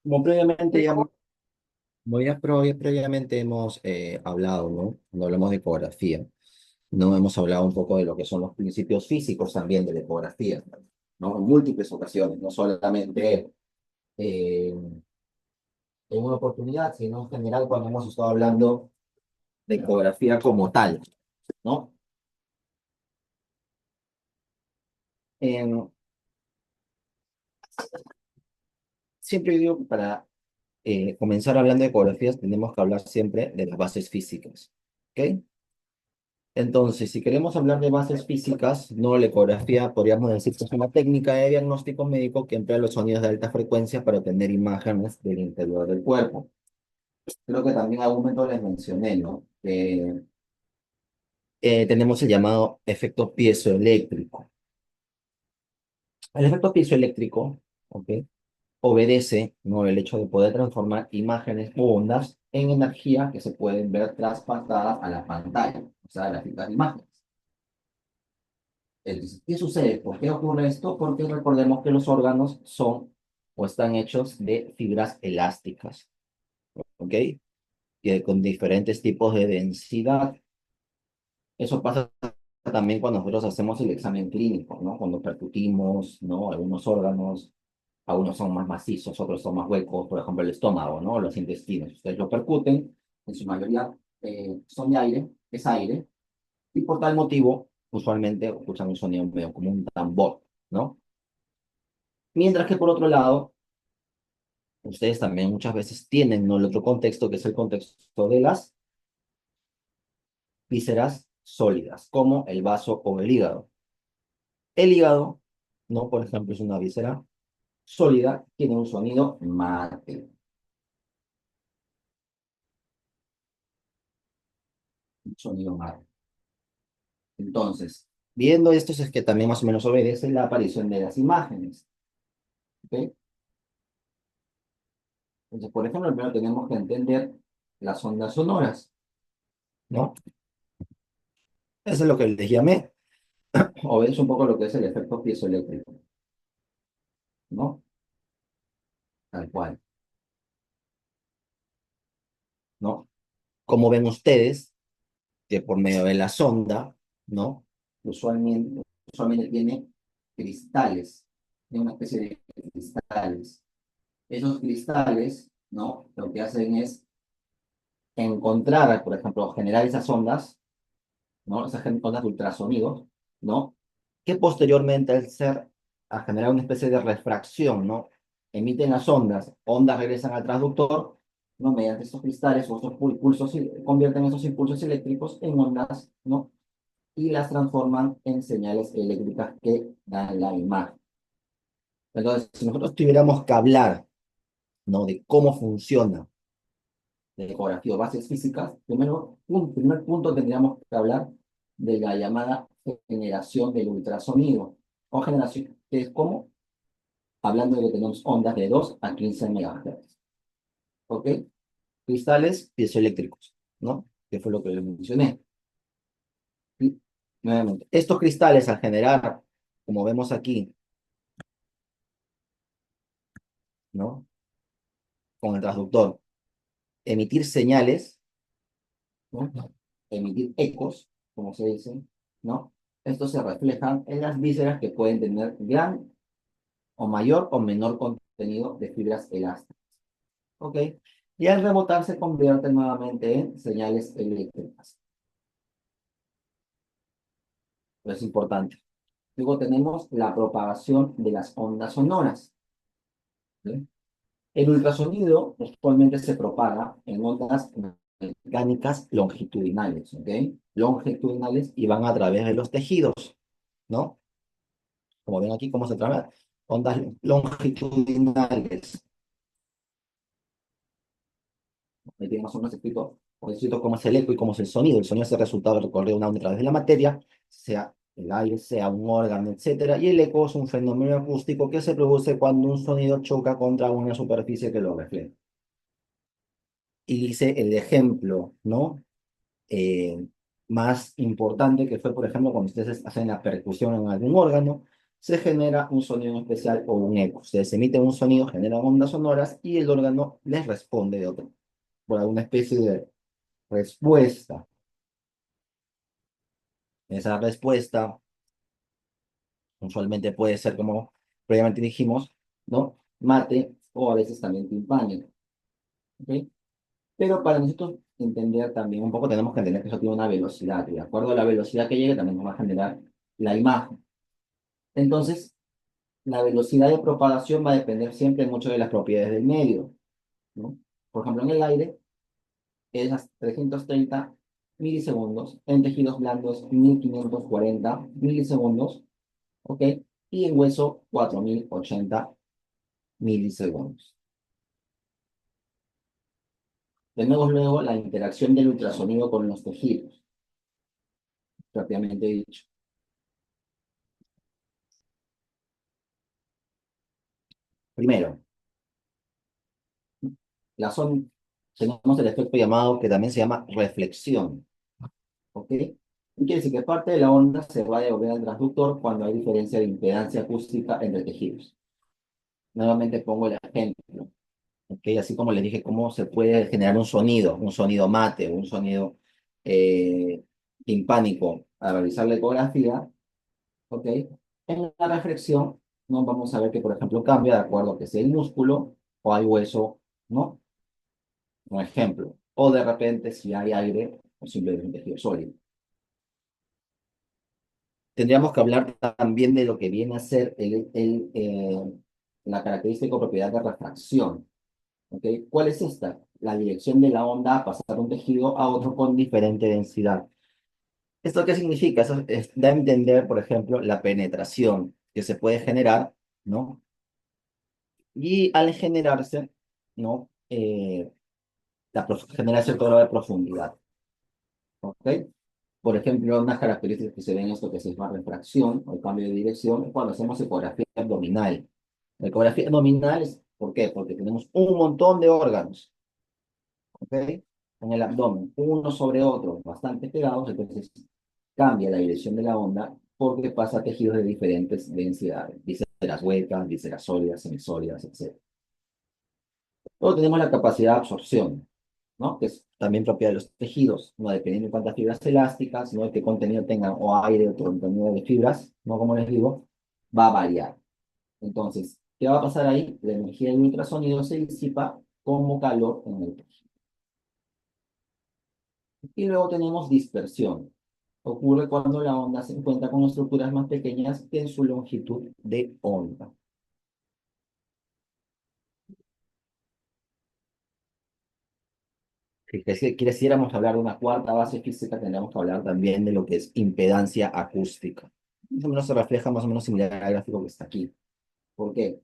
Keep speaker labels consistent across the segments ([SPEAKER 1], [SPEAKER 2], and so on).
[SPEAKER 1] Como previamente ya, previamente hemos hablado, ¿no? Cuando hablamos de ecografía, ¿no? Hemos hablado un poco de lo que son los principios físicos también de la ecografía, ¿no? En múltiples ocasiones, no solamente en una oportunidad, sino en general cuando hemos estado hablando de ecografía como tal, ¿no? En- Siempre digo que para comenzar hablando de ecografías tenemos que hablar siempre de las bases físicas, ¿ok? Entonces, si queremos hablar de bases físicas, no la ecografía, podríamos decir que es una técnica de diagnóstico médico que emplea los sonidos de alta frecuencia para obtener imágenes del interior del cuerpo. Creo que también en algún momento les mencioné, ¿no? Tenemos el llamado efecto piezoeléctrico. El efecto piezoeléctrico, ¿ok? Obedece, ¿no? El hecho de poder transformar imágenes o ondas en energía que se pueden ver traspasadas a la pantalla, o sea, a las imágenes. Entonces, ¿qué sucede? ¿Por qué ocurre esto? Porque recordemos que los órganos son o están hechos de fibras elásticas, ¿ok? Y con diferentes tipos de densidad. Eso pasa también cuando nosotros hacemos el examen clínico, ¿no? Cuando percutimos, ¿no? Algunos órganos, algunos son más macizos, otros son más huecos, por ejemplo, el estómago, ¿no? Los intestinos. Ustedes lo percuten, en su mayoría son de aire, es aire, y por tal motivo, usualmente escuchan un sonido medio como un tambor, ¿no? Mientras que por otro lado, ustedes también muchas veces tienen, ¿no? El otro contexto, que es el contexto de las vísceras sólidas, como el vaso o el hígado. El hígado, ¿no? Por ejemplo, es una víscera sólida, tiene un sonido mate, un sonido mate. Entonces, viendo esto es que también más o menos obedece la aparición de las imágenes, ¿ok? Entonces, por ejemplo, primero tenemos que entender las ondas sonoras, ¿no? Eso es lo que les llamé, obedece un poco lo que es el efecto piezoeléctrico, ¿no? Tal cual, ¿no? Como ven ustedes, que por medio de la sonda, ¿no? Usualmente, usualmente tiene cristales, tiene una especie de cristales. Esos cristales, ¿no? Lo que hacen es encontrar, por ejemplo, generar esas ondas, ¿no? Esas ondas de ultrasonidos, ¿no? Que posteriormente, al ser, a generar una especie de refracción, ¿no? Emiten las ondas, ondas regresan al transductor, ¿no? Mediante estos cristales o estos pulsos, convierten esos impulsos eléctricos en ondas, ¿no? Y las transforman en señales eléctricas que dan la imagen. Entonces, si nosotros tuviéramos que hablar, ¿no? De cómo funciona la ecografía o bases físicas, primero, un primer punto tendríamos que hablar de la llamada generación del ultrasonido, o generación, que es como, hablando de que tenemos ondas de 2 a 15 MHz, ¿ok? Cristales piezoeléctricos, ¿no? Que fue lo que les mencioné. Y, nuevamente, estos cristales al generar, como vemos aquí, ¿no? Con el transductor, emitir señales, ¿no? Emitir ecos, como se dice, ¿no? Estos se reflejan en las vísceras que pueden tener gran o mayor o menor contenido de fibras elásticas, ¿ok? Y al rebotar se convierten nuevamente en señales eléctricas. Eso es importante. Luego tenemos la propagación de las ondas sonoras, ¿sí? El ultrasonido actualmente se propaga en ondas mecánicas longitudinales, ¿ok? Longitudinales y van a través de los tejidos, ¿no? Como ven aquí, cómo se trabaja. Ondas longitudinales. Ahí tiene más o menos escrito cómo es el eco y cómo es el sonido. El sonido es el resultado de recorrer una onda a través de la materia, sea el aire, sea un órgano, etcétera. Y el eco es un fenómeno acústico que se produce cuando un sonido choca contra una superficie que lo refleja. Y dice el ejemplo, ¿no? eh, más importante que fue, por ejemplo, cuando ustedes hacen la percusión en algún órgano, se genera un sonido en especial o un eco. Ustedes emiten un sonido, generan ondas sonoras y el órgano les responde de otro, por alguna especie de respuesta. Esa respuesta usualmente puede ser como previamente dijimos, ¿no? Mate o a veces también timpánico. ¿Ok? Pero para nosotros entender también un poco, tenemos que entender que eso tiene una velocidad, y de acuerdo a la velocidad que llegue, también nos va a generar la imagen. Entonces, la velocidad de propagación va a depender siempre mucho de las propiedades del medio, ¿no? Por ejemplo, en el aire es a 330 milisegundos, en tejidos blandos 1540 milisegundos, ¿ok? Y en hueso 4080 milisegundos. Tenemos luego la interacción del ultrasonido con los tejidos, propiamente dicho. Primero, la son, tenemos el efecto llamado que también se llama reflexión, ¿ok? Y quiere decir que parte de la onda se va a devolver al transductor cuando hay diferencia de impedancia acústica entre tejidos. Nuevamente pongo el ejemplo, ¿ok? Así como les dije, cómo se puede generar un sonido mate, un sonido timpánico al realizar la ecografía, ¿ok? En la reflexión, no vamos a ver que, por ejemplo, cambia de acuerdo a que sea el músculo o hay hueso, ¿no? Un ejemplo. O de repente, si hay aire o simplemente tejido sólido. Tendríamos que hablar también de lo que viene a ser la característica o propiedad de refracción. ¿Ok? ¿Cuál es esta? La dirección de la onda a pasar de un tejido a otro con diferente densidad. ¿Esto qué significa? Da a entender, por ejemplo, la penetración que se puede generar, ¿no? Y al generarse, ¿no? Genera cierto grado de profundidad. ¿Ok? Por ejemplo, unas características que se ven en esto que se llama refracción o el cambio de dirección es cuando hacemos ecografía abdominal. La ecografía abdominal es, ¿por qué? Porque tenemos un montón de órganos, ¿ok? En el abdomen, uno sobre otro, bastante pegados, entonces cambia la dirección de la onda porque pasa a tejidos de diferentes densidades, vísceras huecas, vísceras sólidas, semisólidas, etc. Luego tenemos la capacidad de absorción, ¿no? Que es también propia de los tejidos, ¿no? Dependiendo de cuántas fibras elásticas, ¿no? Qué contenido tengan, o aire, o contenido de fibras, ¿no? Como les digo, va a variar. Entonces, ¿qué va a pasar ahí? La energía del ultrasonido se disipa como calor en el tejido. Y luego tenemos dispersión. Ocurre cuando la onda se encuentra con estructuras más pequeñas que en su longitud de onda. Si quisiéramos hablar de una cuarta base física, tendríamos que hablar también de lo que es impedancia acústica. Más o menos se refleja más o menos similar al gráfico que está aquí. ¿Por qué?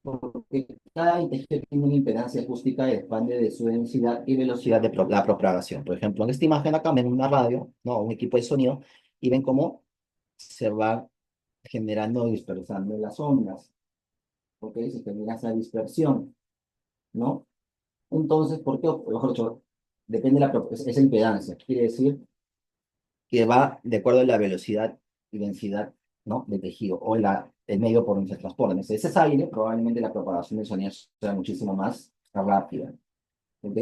[SPEAKER 1] Porque cada tejido tiene una impedancia acústica que depende de su densidad y velocidad de la propagación. Por ejemplo, en esta imagen acá ven una radio, ¿no? Un equipo de sonido, y ven cómo se va generando y dispersando las ondas. ¿Ok? Se genera esa dispersión, ¿no? Entonces, ¿por qué? O mejor dicho, depende de esa impedancia. Quiere decir que va de acuerdo a la velocidad y densidad, ¿no? Del tejido o el medio por donde se transporta. Si ese es aire, probablemente la propagación del sonido sea muchísimo más rápida. ¿Ok?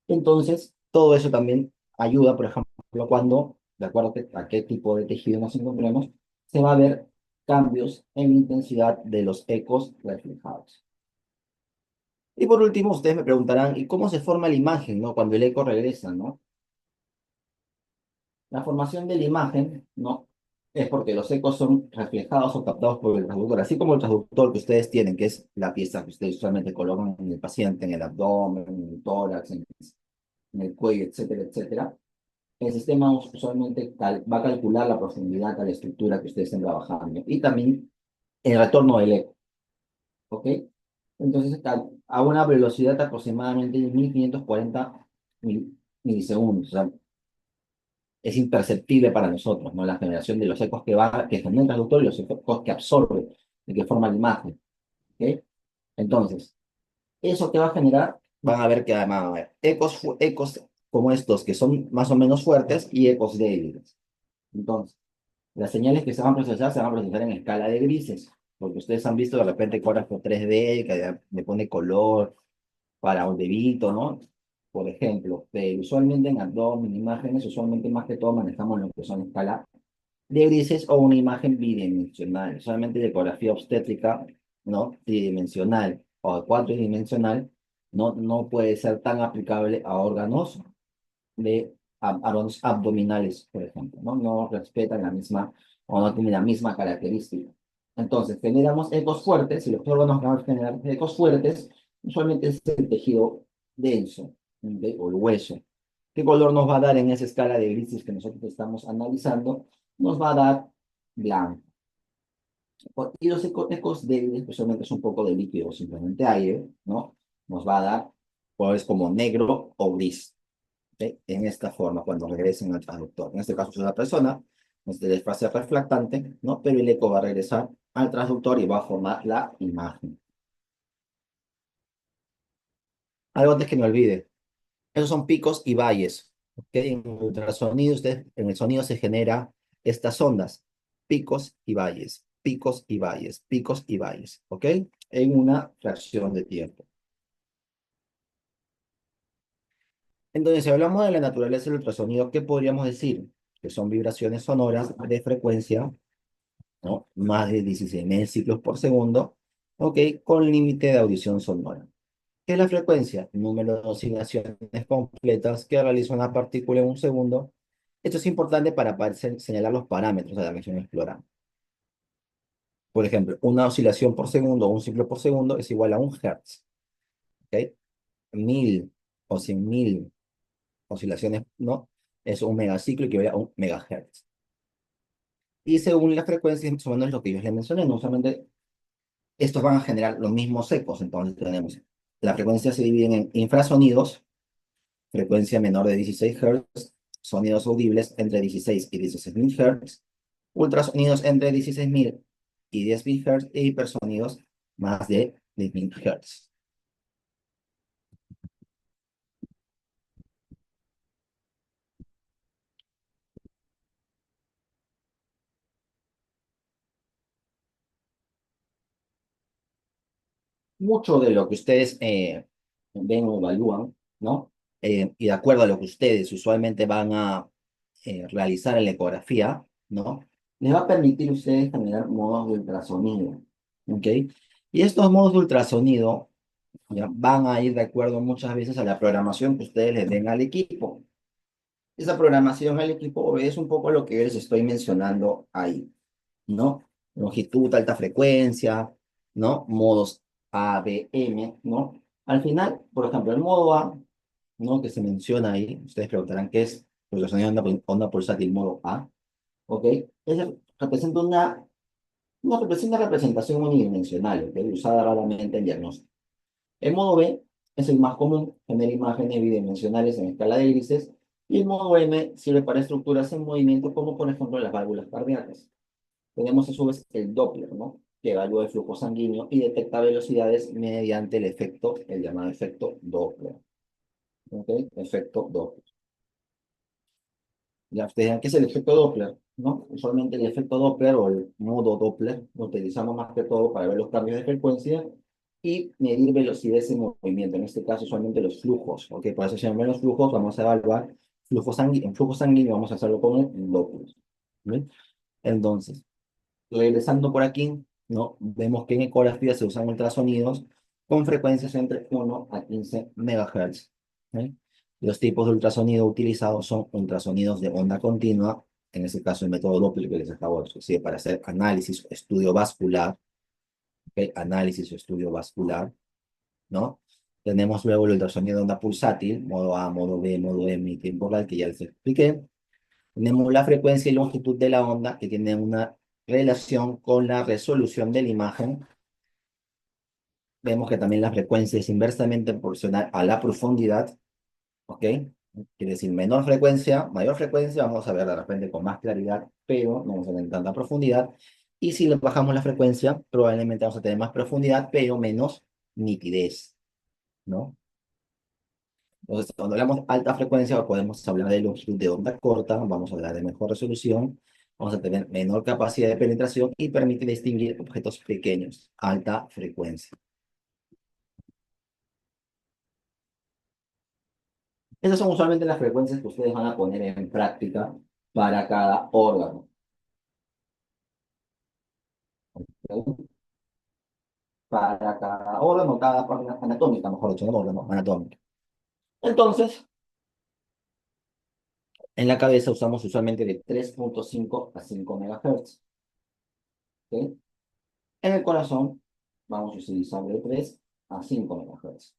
[SPEAKER 1] Entonces, todo eso también ayuda, por ejemplo, cuando, de acuerdo a qué tipo de tejido nos encontremos, se va a ver cambios en la intensidad de los ecos reflejados. Y por último, ustedes me preguntarán, ¿y cómo se forma la imagen, ¿no? Cuando el eco regresa, ¿no? La formación de la imagen, ¿no? Es porque los ecos son reflejados o captados por el transductor, así como el transductor que ustedes tienen, que es la pieza que ustedes usualmente colocan en el paciente, en el abdomen, en el tórax, en el cuello, etcétera, etcétera. El sistema usualmente va a calcular la profundidad a la estructura que ustedes estén trabajando y también el retorno del eco, ¿ok? Entonces, a una velocidad aproximadamente de 1540 milisegundos, o sea, es imperceptible para nosotros, ¿no? La generación de los ecos que genera el traductor y los ecos que absorbe y que forma la imagen, ¿ok? Entonces, eso que va a generar, van a ver que además va a haber ecos como estos que son más o menos fuertes y ecos débiles. Entonces, Las señales que se van a procesar en escala de grises, porque ustedes han visto de repente ecógrafo 3D, que ya le pone color para un debito, ¿no? Por ejemplo, pero usualmente en abdomen, imágenes, usualmente más que todo manejamos lo que son escala de grises o una imagen bidimensional. Solamente la ecografía obstétrica, ¿no? Tridimensional o cuatridimensional, no puede ser tan aplicable a órganos de órganos abdominales, por ejemplo, ¿no? No respetan la misma o no tienen la misma característica. Entonces, generamos ecos fuertes y los órganos que van a generar ecos fuertes usualmente es el tejido denso, ¿ok? O el hueso. ¿Qué color nos va a dar en esa escala de grises que nosotros estamos analizando? Nos va a dar blanco. Y los ecos débiles, especialmente es un poco de líquido o simplemente aire, ¿no? Nos va a dar colores como negro o gris. ¿Ok? En esta forma, cuando regresen al transductor. En este caso es una persona, este es fase reflectante, ¿no? Pero el eco va a regresar al transductor y va a formar la imagen. Algo antes que me olvide. Esos son picos y valles. ¿Ok? En el ultrasonido, en el sonido se genera estas ondas. Picos y valles, picos y valles, picos y valles. ¿Ok? En una fracción de tiempo. Entonces, si hablamos de la naturaleza del ultrasonido, ¿qué podríamos decir? Que son vibraciones sonoras de frecuencia, ¿no? Más de 16.000 ciclos por segundo, ¿ok? Con límite de audición sonora. ¿Qué es la frecuencia? Número de oscilaciones completas que realiza una partícula en un segundo. Esto es importante para poder señalar los parámetros de la región explorada. Por ejemplo, una oscilación por segundo o un ciclo por segundo es igual a un hertz, ¿ok? 1.000 o 100.000 oscilaciones, ¿no? Es un megaciclo equivale a un megahertz. Y según la frecuencia, más o menos lo que yo les mencioné, no solamente estos van a generar los mismos ecos. Entonces tenemos, la frecuencia se divide en infrasonidos, frecuencia menor de 16 Hz, sonidos audibles entre 16 y 16.000 Hz, ultrasonidos entre 16.000 y 10.000 Hz y hipersonidos más de 10.000 Hz. Mucho de lo que ustedes ven o evalúan, ¿no? Y de acuerdo a lo que ustedes usualmente van a realizar en la ecografía, ¿no? Les va a permitir a ustedes generar modos de ultrasonido, ¿ok? Y estos modos de ultrasonido ya, van a ir de acuerdo muchas veces a la programación que ustedes les den al equipo. Esa programación al equipo obedece un poco a lo que yo les estoy mencionando ahí, ¿no? Longitud, alta frecuencia, ¿no? Modos A, B, M, ¿no? Al final, por ejemplo, el modo A, ¿no? Que se menciona ahí, ustedes preguntarán qué es ultrasonido de onda pulsátil modo A, ¿ok? Representa una representación unidimensional, ¿ok? Usada raramente en diagnóstico. El modo B es el más común, genera imágenes bidimensionales en escala de grises, y el modo M sirve para estructuras en movimiento, como por ejemplo las válvulas cardíacas. Tenemos a su vez el Doppler, ¿no? Que evalúa el flujo sanguíneo y detecta velocidades mediante el llamado efecto Doppler. ¿Ok? Efecto Doppler. Ya ustedes dirán, ¿qué es el efecto Doppler? ¿No? Usualmente el efecto Doppler o el modo Doppler lo utilizamos más que todo para ver los cambios de frecuencia y medir velocidades en movimiento. En este caso, usualmente los flujos. ¿Ok? Por eso se llaman los flujos. Vamos a evaluar en flujo sanguíneo, vamos a hacerlo con el Doppler. ¿Bien? Entonces, regresando por aquí, ¿no? Vemos que en ecografía se usan ultrasonidos con frecuencias entre 1 a 15 MHz. ¿Ok? Los tipos de ultrasonido utilizados son ultrasonidos de onda continua, en este caso el método Doppler que les acabo de decir, para hacer análisis o estudio vascular, ¿ok? Análisis o estudio vascular, ¿no? Tenemos luego el ultrasonido de onda pulsátil, modo A, modo B, modo M y tiempo real, que ya les expliqué. Tenemos la frecuencia y longitud de la onda, que tiene una relación con la resolución de la imagen. Vemos que también la frecuencia es inversamente proporcional a la profundidad, ¿ok? Quiere decir, mayor frecuencia, vamos a ver de repente con más claridad, pero no vamos a tener tanta profundidad. Y si le bajamos la frecuencia, probablemente vamos a tener más profundidad, pero menos nitidez, ¿no? Entonces, cuando hablamos de alta frecuencia, podemos hablar de longitud de onda corta, vamos a hablar de mejor resolución, Vamos a tener menor capacidad de penetración y permite distinguir objetos pequeños, alta frecuencia. Esas son usualmente las frecuencias que ustedes van a poner en práctica para cada órgano. ¿Ok? Para cada órgano, cada parte anatómica, mejor dicho, no órgano, anatómica. Entonces, en la cabeza usamos usualmente de 3.5 a 5 MHz. ¿Ok? En el corazón vamos a utilizar de 3 a 5 MHz.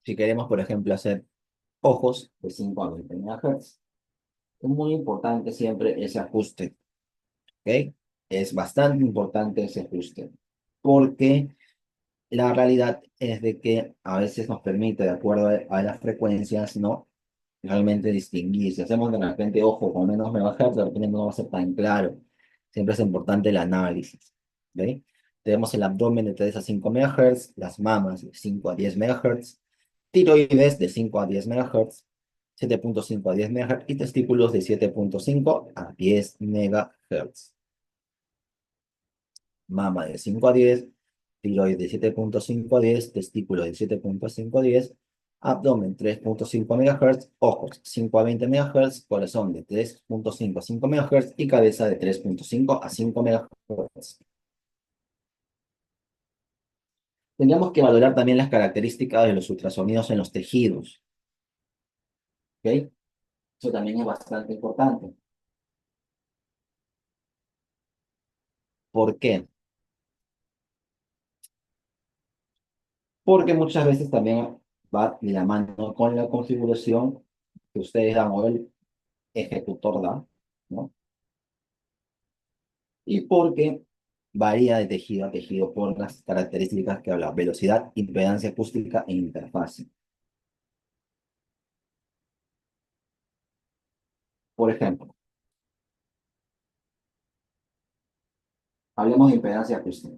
[SPEAKER 1] Si queremos, por ejemplo, hacer ojos de 5 a 20 MHz, es muy importante siempre ese ajuste. ¿Ok? Es bastante importante ese ajuste. Porque la realidad es de que a veces nos permite, de acuerdo a las frecuencias, ¿no? Realmente distinguir. Si hacemos de repente ojo con menos megahertz, de repente no va a ser tan claro. Siempre es importante el análisis. ¿Ve? Tenemos el abdomen de 3 a 5 MHz, las mamas de 5 a 10 MHz, tiroides de 5 a 10 MHz, 7.5 a 10 MHz y testículos de 7.5 a 10 MHz. Mama de 5 a 10, tiroides de 7.5 a 10, testículo de 7.5 a 10, abdomen 3.5 MHz, ojos 5 a 20 MHz, corazón de 3.5 a 5 MHz y cabeza de 3.5 a 5 MHz. Tendríamos que valorar también las características de los ultrasonidos en los tejidos. ¿Ok? Eso también es bastante importante. ¿Por qué? Porque muchas veces también va de la mano con la configuración que ustedes dan o el ejecutor da, ¿no? Y porque varía de tejido a tejido por las características que habla, velocidad, impedancia acústica e interfase. Por ejemplo, hablemos de impedancia acústica.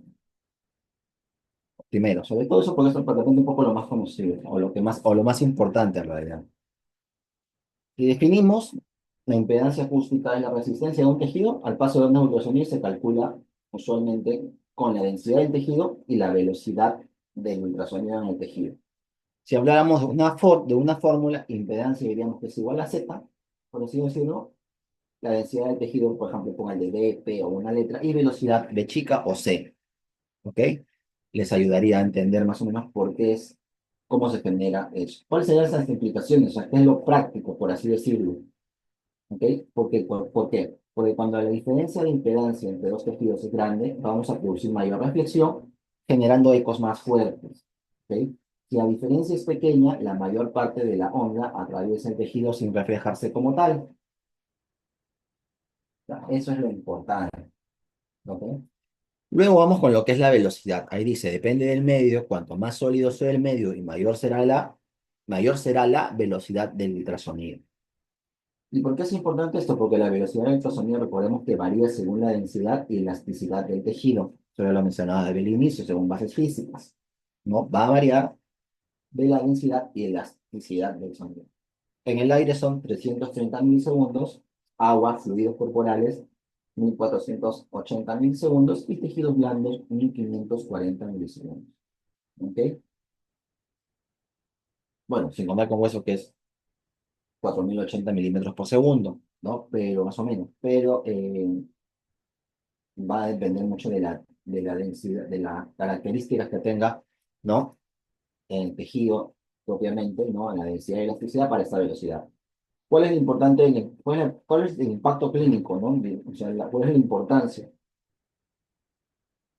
[SPEAKER 1] Primero, sobre todo eso porque es prácticamente un poco lo más conocido, o lo que más, o lo más importante en realidad. Si definimos la impedancia acústica es la resistencia de un tejido al paso de un ultrasonido se calcula usualmente con la densidad del tejido y la velocidad del ultrasonido en el tejido. Si habláramos de una fórmula, impedancia diríamos que es igual a Z, por así decirlo, la densidad del tejido, por ejemplo, ponga el de B, P o una letra, y velocidad B chica o C, ¿ok? Les ayudaría a entender más o menos por qué es, cómo se genera eso. ¿Cuáles serían esas implicaciones? O sea, ¿qué es lo práctico, por así decirlo? ¿Ok? ¿Por qué? Porque cuando la diferencia de impedancia entre dos tejidos es grande, vamos a producir mayor reflexión, generando ecos más fuertes. ¿Ok? Si la diferencia es pequeña, la mayor parte de la onda atraviesa el tejido sin reflejarse como tal. Ya, eso es lo importante. ¿Ok? Luego vamos con lo que es la velocidad. Ahí dice, depende del medio, cuanto más sólido sea el medio y mayor será la velocidad del ultrasonido. ¿Y por qué es importante esto? Porque la velocidad del ultrasonido, recordemos que varía según la densidad y elasticidad del tejido. Eso ya lo mencionaba desde el inicio, según bases físicas. ¿No? Va a variar de la densidad y elasticidad del sonido. En el aire son 330 milisegundos, agua, fluidos corporales, 1480 milisegundos y tejidos blandos, 1540 milisegundos. ¿Ok? Bueno, sin contar con hueso que es 4080 milímetros por segundo, ¿no? Pero más o menos. Pero va a depender mucho de la densidad, de las características que tenga, ¿no? El tejido propiamente, ¿no? La densidad y elasticidad para esta velocidad. ¿Cuál es lo importante, cuál es el impacto clínico, ¿no? O sea, ¿cuál es la importancia?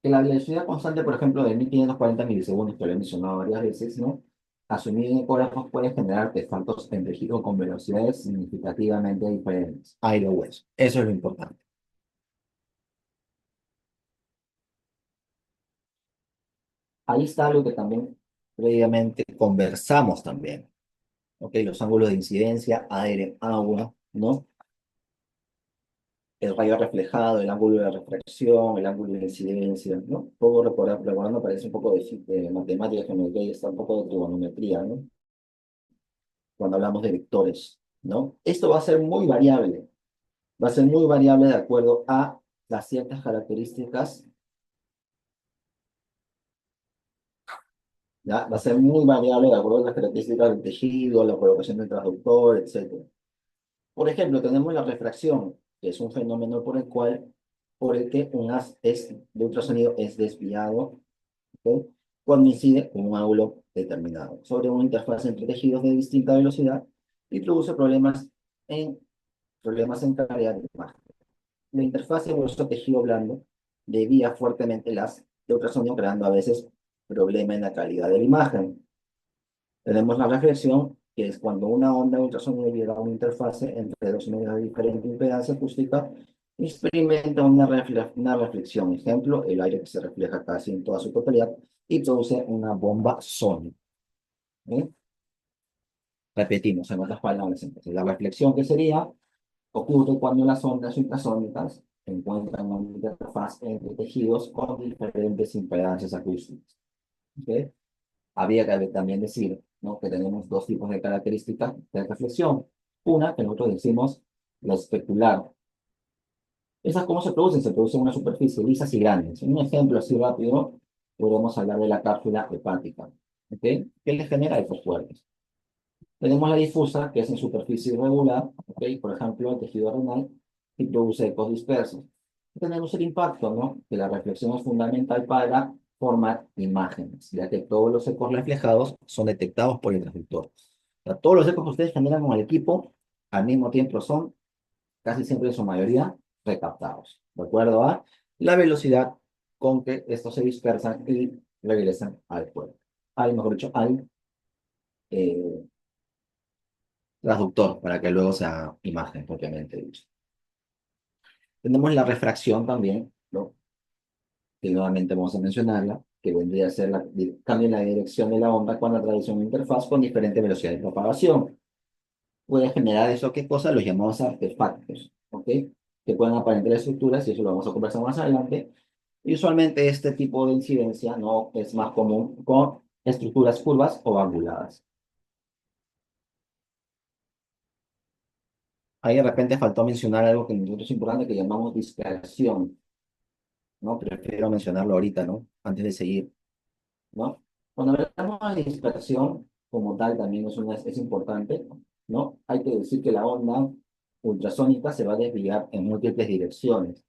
[SPEAKER 1] Que la velocidad constante, por ejemplo, de 1540 milisegundos, que lo he mencionado varias veces, ¿no? Asumir en ecógrafos puede generar artefactos en tejido con velocidades significativamente diferentes. Aire o hueso. Eso es lo importante. Ahí está lo que también previamente conversamos también. ¿Ok? Los ángulos de incidencia, aire, agua, ¿no? El rayo reflejado, el ángulo de refracción, el ángulo de incidencia, ¿no? Todo recordando parece un poco de matemática, geometría y está un poco de trigonometría, ¿no? cuando hablamos de vectores, ¿no? Esto va a ser muy variable, va a ser muy variable de acuerdo a las ciertas características, ¿ya? Va a ser muy variable de acuerdo a las características del tejido, la colocación del transductor, etcétera. Por ejemplo, tenemos la refracción, que es un fenómeno por el que un haz de ultrasonido es desviado, ¿ok? Cuando incide con un ángulo determinado sobre una interfaz entre tejidos de distinta velocidad y produce problemas en calidad de imagen. La interfaz de grueso tejido blando desvía fuertemente el haz de ultrasonido, creando a veces problemas en la calidad de la imagen. Tenemos la reflexión, que es cuando una onda de ultrasonido llega a una interfase entre dos medios de diferente impedancia acústica, experimenta una reflexión. Ejemplo, el aire que se refleja casi en toda su totalidad y produce una bomba sónica. ¿Eh? Repetimos, en otras palabras, entonces, la reflexión que sería ocurre cuando las ondas ultrasónicas encuentran una interfaz entre tejidos con diferentes impedancias acústicas. ¿Ok? Habría que también decir, ¿no?, que tenemos dos tipos de características de reflexión. Una, que nosotros decimos la especular. ¿Esas cómo se producen? Se producen en una superficie lisas y grandes. Un ejemplo así rápido, podemos hablar de la cápsula hepática. ¿Ok? ¿Qué le genera estos cuerpos? Tenemos la difusa, que es en superficie irregular, ¿ok? Por ejemplo, el tejido renal, y produce ecos dispersos. Tenemos el impacto, ¿no? Que la reflexión es fundamental para formar imágenes, ya que todos los ecos reflejados son detectados por el transductor. O sea, todos los ecos que ustedes generan con el equipo, al mismo tiempo son, casi siempre en su mayoría, recaptados, de acuerdo a la velocidad con que estos se dispersan y regresan al cuerpo. Mejor dicho, al eh, transductor, para que luego sea imagen propiamente dicho. Tenemos la refracción también, ¿no?, que nuevamente vamos a mencionarla, que vendría a ser cambio en la dirección de la onda cuando atraviesa una interfaz con diferente velocidad de propagación. Puede generar eso, ¿qué cosa? Los llamados artefactos, ¿ok? Que pueden aparentar estructuras, y eso lo vamos a conversar más adelante. Y usualmente este tipo de incidencia no es más común con estructuras curvas o anguladas. Ahí de repente faltó mencionar algo que nosotros es importante, que llamamos dispersión, ¿no? Prefiero mencionarlo ahorita, ¿no? Antes de seguir, ¿no? Cuando hablamos de dispersión, como tal, también es importante, ¿no? Hay que decir que la onda ultrasónica se va a desviar en múltiples direcciones.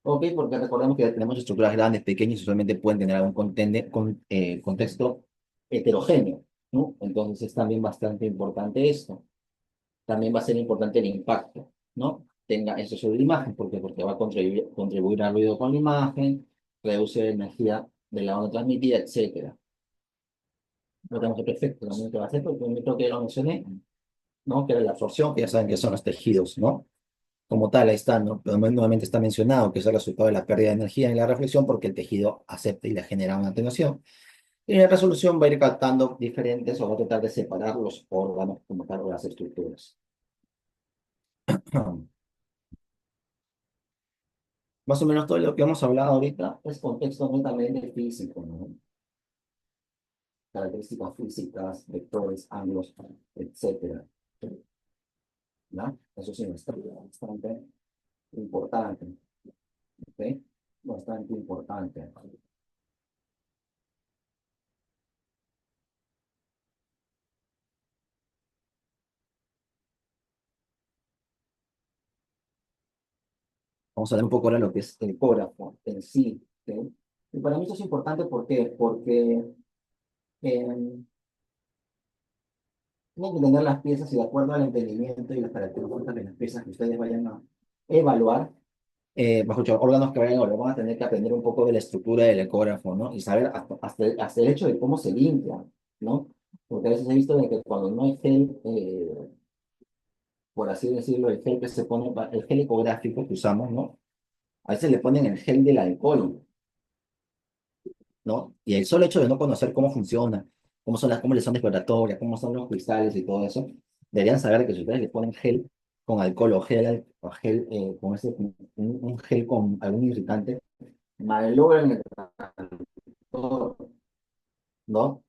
[SPEAKER 1] ¿Ok? Porque recordemos que tenemos estructuras grandes, pequeñas, y usualmente pueden tener algún contexto heterogéneo, ¿no? Entonces es también bastante importante esto. También va a ser importante el impacto, ¿no? Tenga eso sobre la imagen, porque va a contribuir al ruido con la imagen, reduce la energía de la onda transmitida, etcétera. Lo tenemos perfecto, también que va a hacer, porque yo creo que lo mencioné, ¿no? Que era la absorción, que ya saben que son los tejidos, ¿no? Como tal, ahí está, ¿no? Pero nuevamente está mencionado que es el resultado de la pérdida de energía en la reflexión porque el tejido acepta y le genera una atenuación. Y la resolución va a ir captando diferentes, o va a tratar de separar los órganos como tal o las estructuras. Más o menos todo lo que hemos hablado ahorita es contexto netamente físico, ¿no? Características físicas, vectores, ángulos, etcétera, ¿no? Eso sí, es bastante importante, ¿ok? Bastante importante. Vamos a ver un poco ahora lo que es el ecógrafo en sí, ¿sí? Y para mí esto es importante, ¿por qué? Porque tienen que entender las piezas y de acuerdo al entendimiento y las características de las piezas que ustedes vayan a evaluar, mejor dicho, órganos que vayan a evaluar, van a tener que aprender un poco de la estructura del ecógrafo, ¿no? Y saber hasta el hecho de cómo se limpia, ¿no? Porque a veces he visto de que cuando no hay gel, por así decirlo, el gel que se pone, el gel ecográfico que usamos, ¿no? A veces le ponen el gel del alcohol, ¿no? Y el solo hecho de no conocer cómo funciona, cómo les son de exploratoria, cómo son los cristales y todo eso, deberían saber que si ustedes le ponen gel con alcohol o gel con un gel con algún irritante, malogran el traductor, ¿no?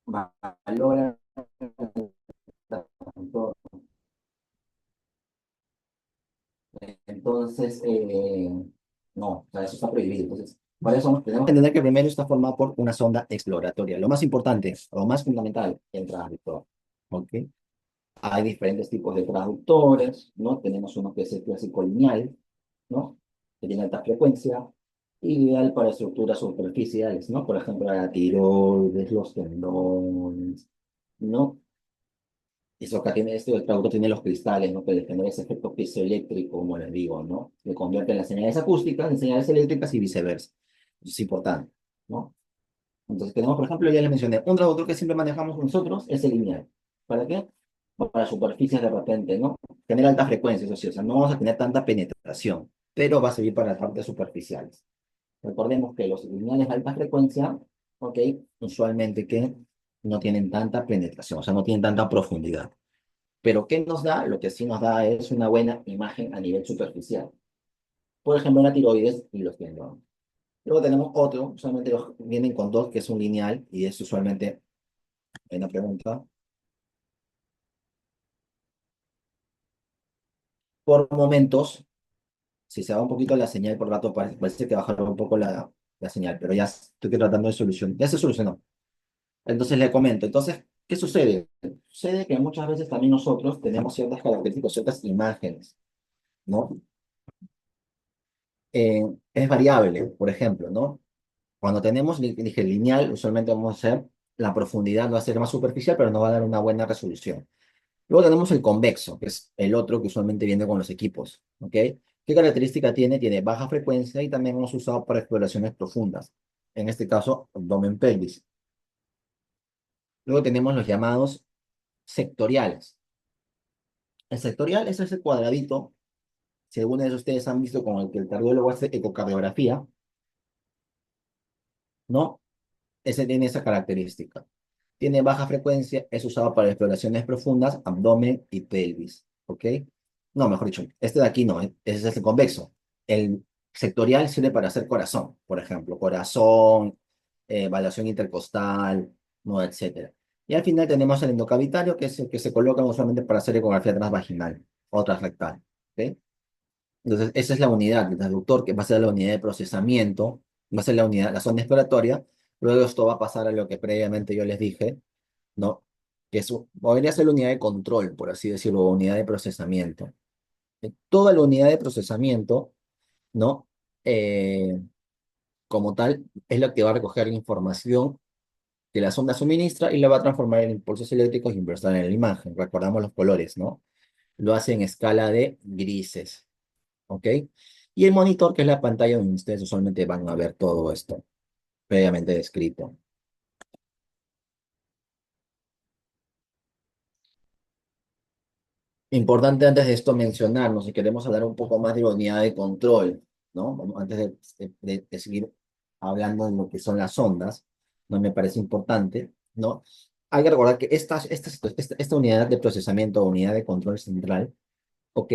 [SPEAKER 1] Malogran Entonces, no, o sea, eso está prohibido. Entonces, por eso tenemos que entender que primero está formado por una sonda exploratoria. Lo más importante, lo más fundamental, el traductor. ¿Ok? Hay diferentes tipos de traductores, ¿no? Tenemos uno que es el clásico lineal, ¿no? Que tiene alta frecuencia, ideal para estructuras superficiales, ¿no? Por ejemplo, la tiroides, los tendones, ¿no? Eso acá tiene, este traductor tiene los cristales, ¿no? Que le genera ese efecto piezoeléctrico, como les digo, ¿no? Que convierte las señales acústicas en señales eléctricas y viceversa. Eso es importante, ¿no? Entonces tenemos, por ejemplo, ya les mencioné, un traductor que siempre manejamos nosotros es el lineal. ¿Para qué? Para superficies de repente, ¿no? Tener alta frecuencia, eso sí, o sea, no vamos a tener tanta penetración, pero va a servir para las partes superficiales. Recordemos que los lineales de alta frecuencia, ¿ok? Usualmente que no tienen tanta penetración, o sea, no tienen tanta profundidad. Pero ¿qué nos da? Lo que sí nos da es una buena imagen a nivel superficial. Por ejemplo, la tiroides y los tendones. Luego tenemos otro, usualmente los vienen con dos, que es un lineal, y es usualmente, hay una pregunta, por momentos, si se va un poquito la señal por rato, parece que bajaron un poco la señal, pero ya estoy tratando de solucionar, ya se solucionó. Entonces le comento, entonces, ¿qué sucede? Sucede que muchas veces también nosotros tenemos ciertas características, ciertas imágenes, ¿no? Es variable, por ejemplo, ¿no? Cuando tenemos, dije, lineal, usualmente vamos a hacer, la profundidad va a ser más superficial, pero no va a dar una buena resolución. Luego tenemos el convexo, que es el otro que usualmente viene con los equipos, ¿ok? ¿Qué característica tiene? Tiene baja frecuencia y también hemos usado para exploraciones profundas. En este caso, abdomen pelvis. Luego tenemos los llamados sectoriales. El sectorial es ese cuadradito, si alguno de ustedes han visto con el que el cardiólogo hace ecocardiografía, ¿no? Ese tiene esa característica. Tiene baja frecuencia, es usado para exploraciones profundas, abdomen y pelvis, ¿ok? No, mejor dicho, este de aquí no, ese es el convexo. El sectorial sirve para hacer corazón, por ejemplo, corazón, evaluación intercostal, no, etcétera. Y al final tenemos el endocavitario, que es el que se coloca usualmente para hacer ecografía transvaginal o transrectal, ¿ok? Entonces, esa es la unidad del traductor, que va a ser la unidad de procesamiento, va a ser la unidad, la zona exploratoria. Luego esto va a pasar a lo que previamente yo les dije, ¿no? Que podría ser la unidad de control, por así decirlo, o unidad de procesamiento. Toda la unidad de procesamiento, ¿no? Eh, Como tal, es la que va a recoger la información que la sonda suministra y la va a transformar en impulsos eléctricos y inversar en la imagen. Recordamos los colores, ¿no? Lo hace en escala de grises, ¿ok? Y el monitor, que es la pantalla donde ustedes usualmente van a ver todo esto previamente descrito. Importante antes de esto mencionarnos, si queremos hablar un poco más de la unidad de control, ¿no? Antes de seguir hablando de lo que son las ondas, no me parece importante, ¿no? Hay que recordar que esta unidad de procesamiento o unidad de control central, ¿ok?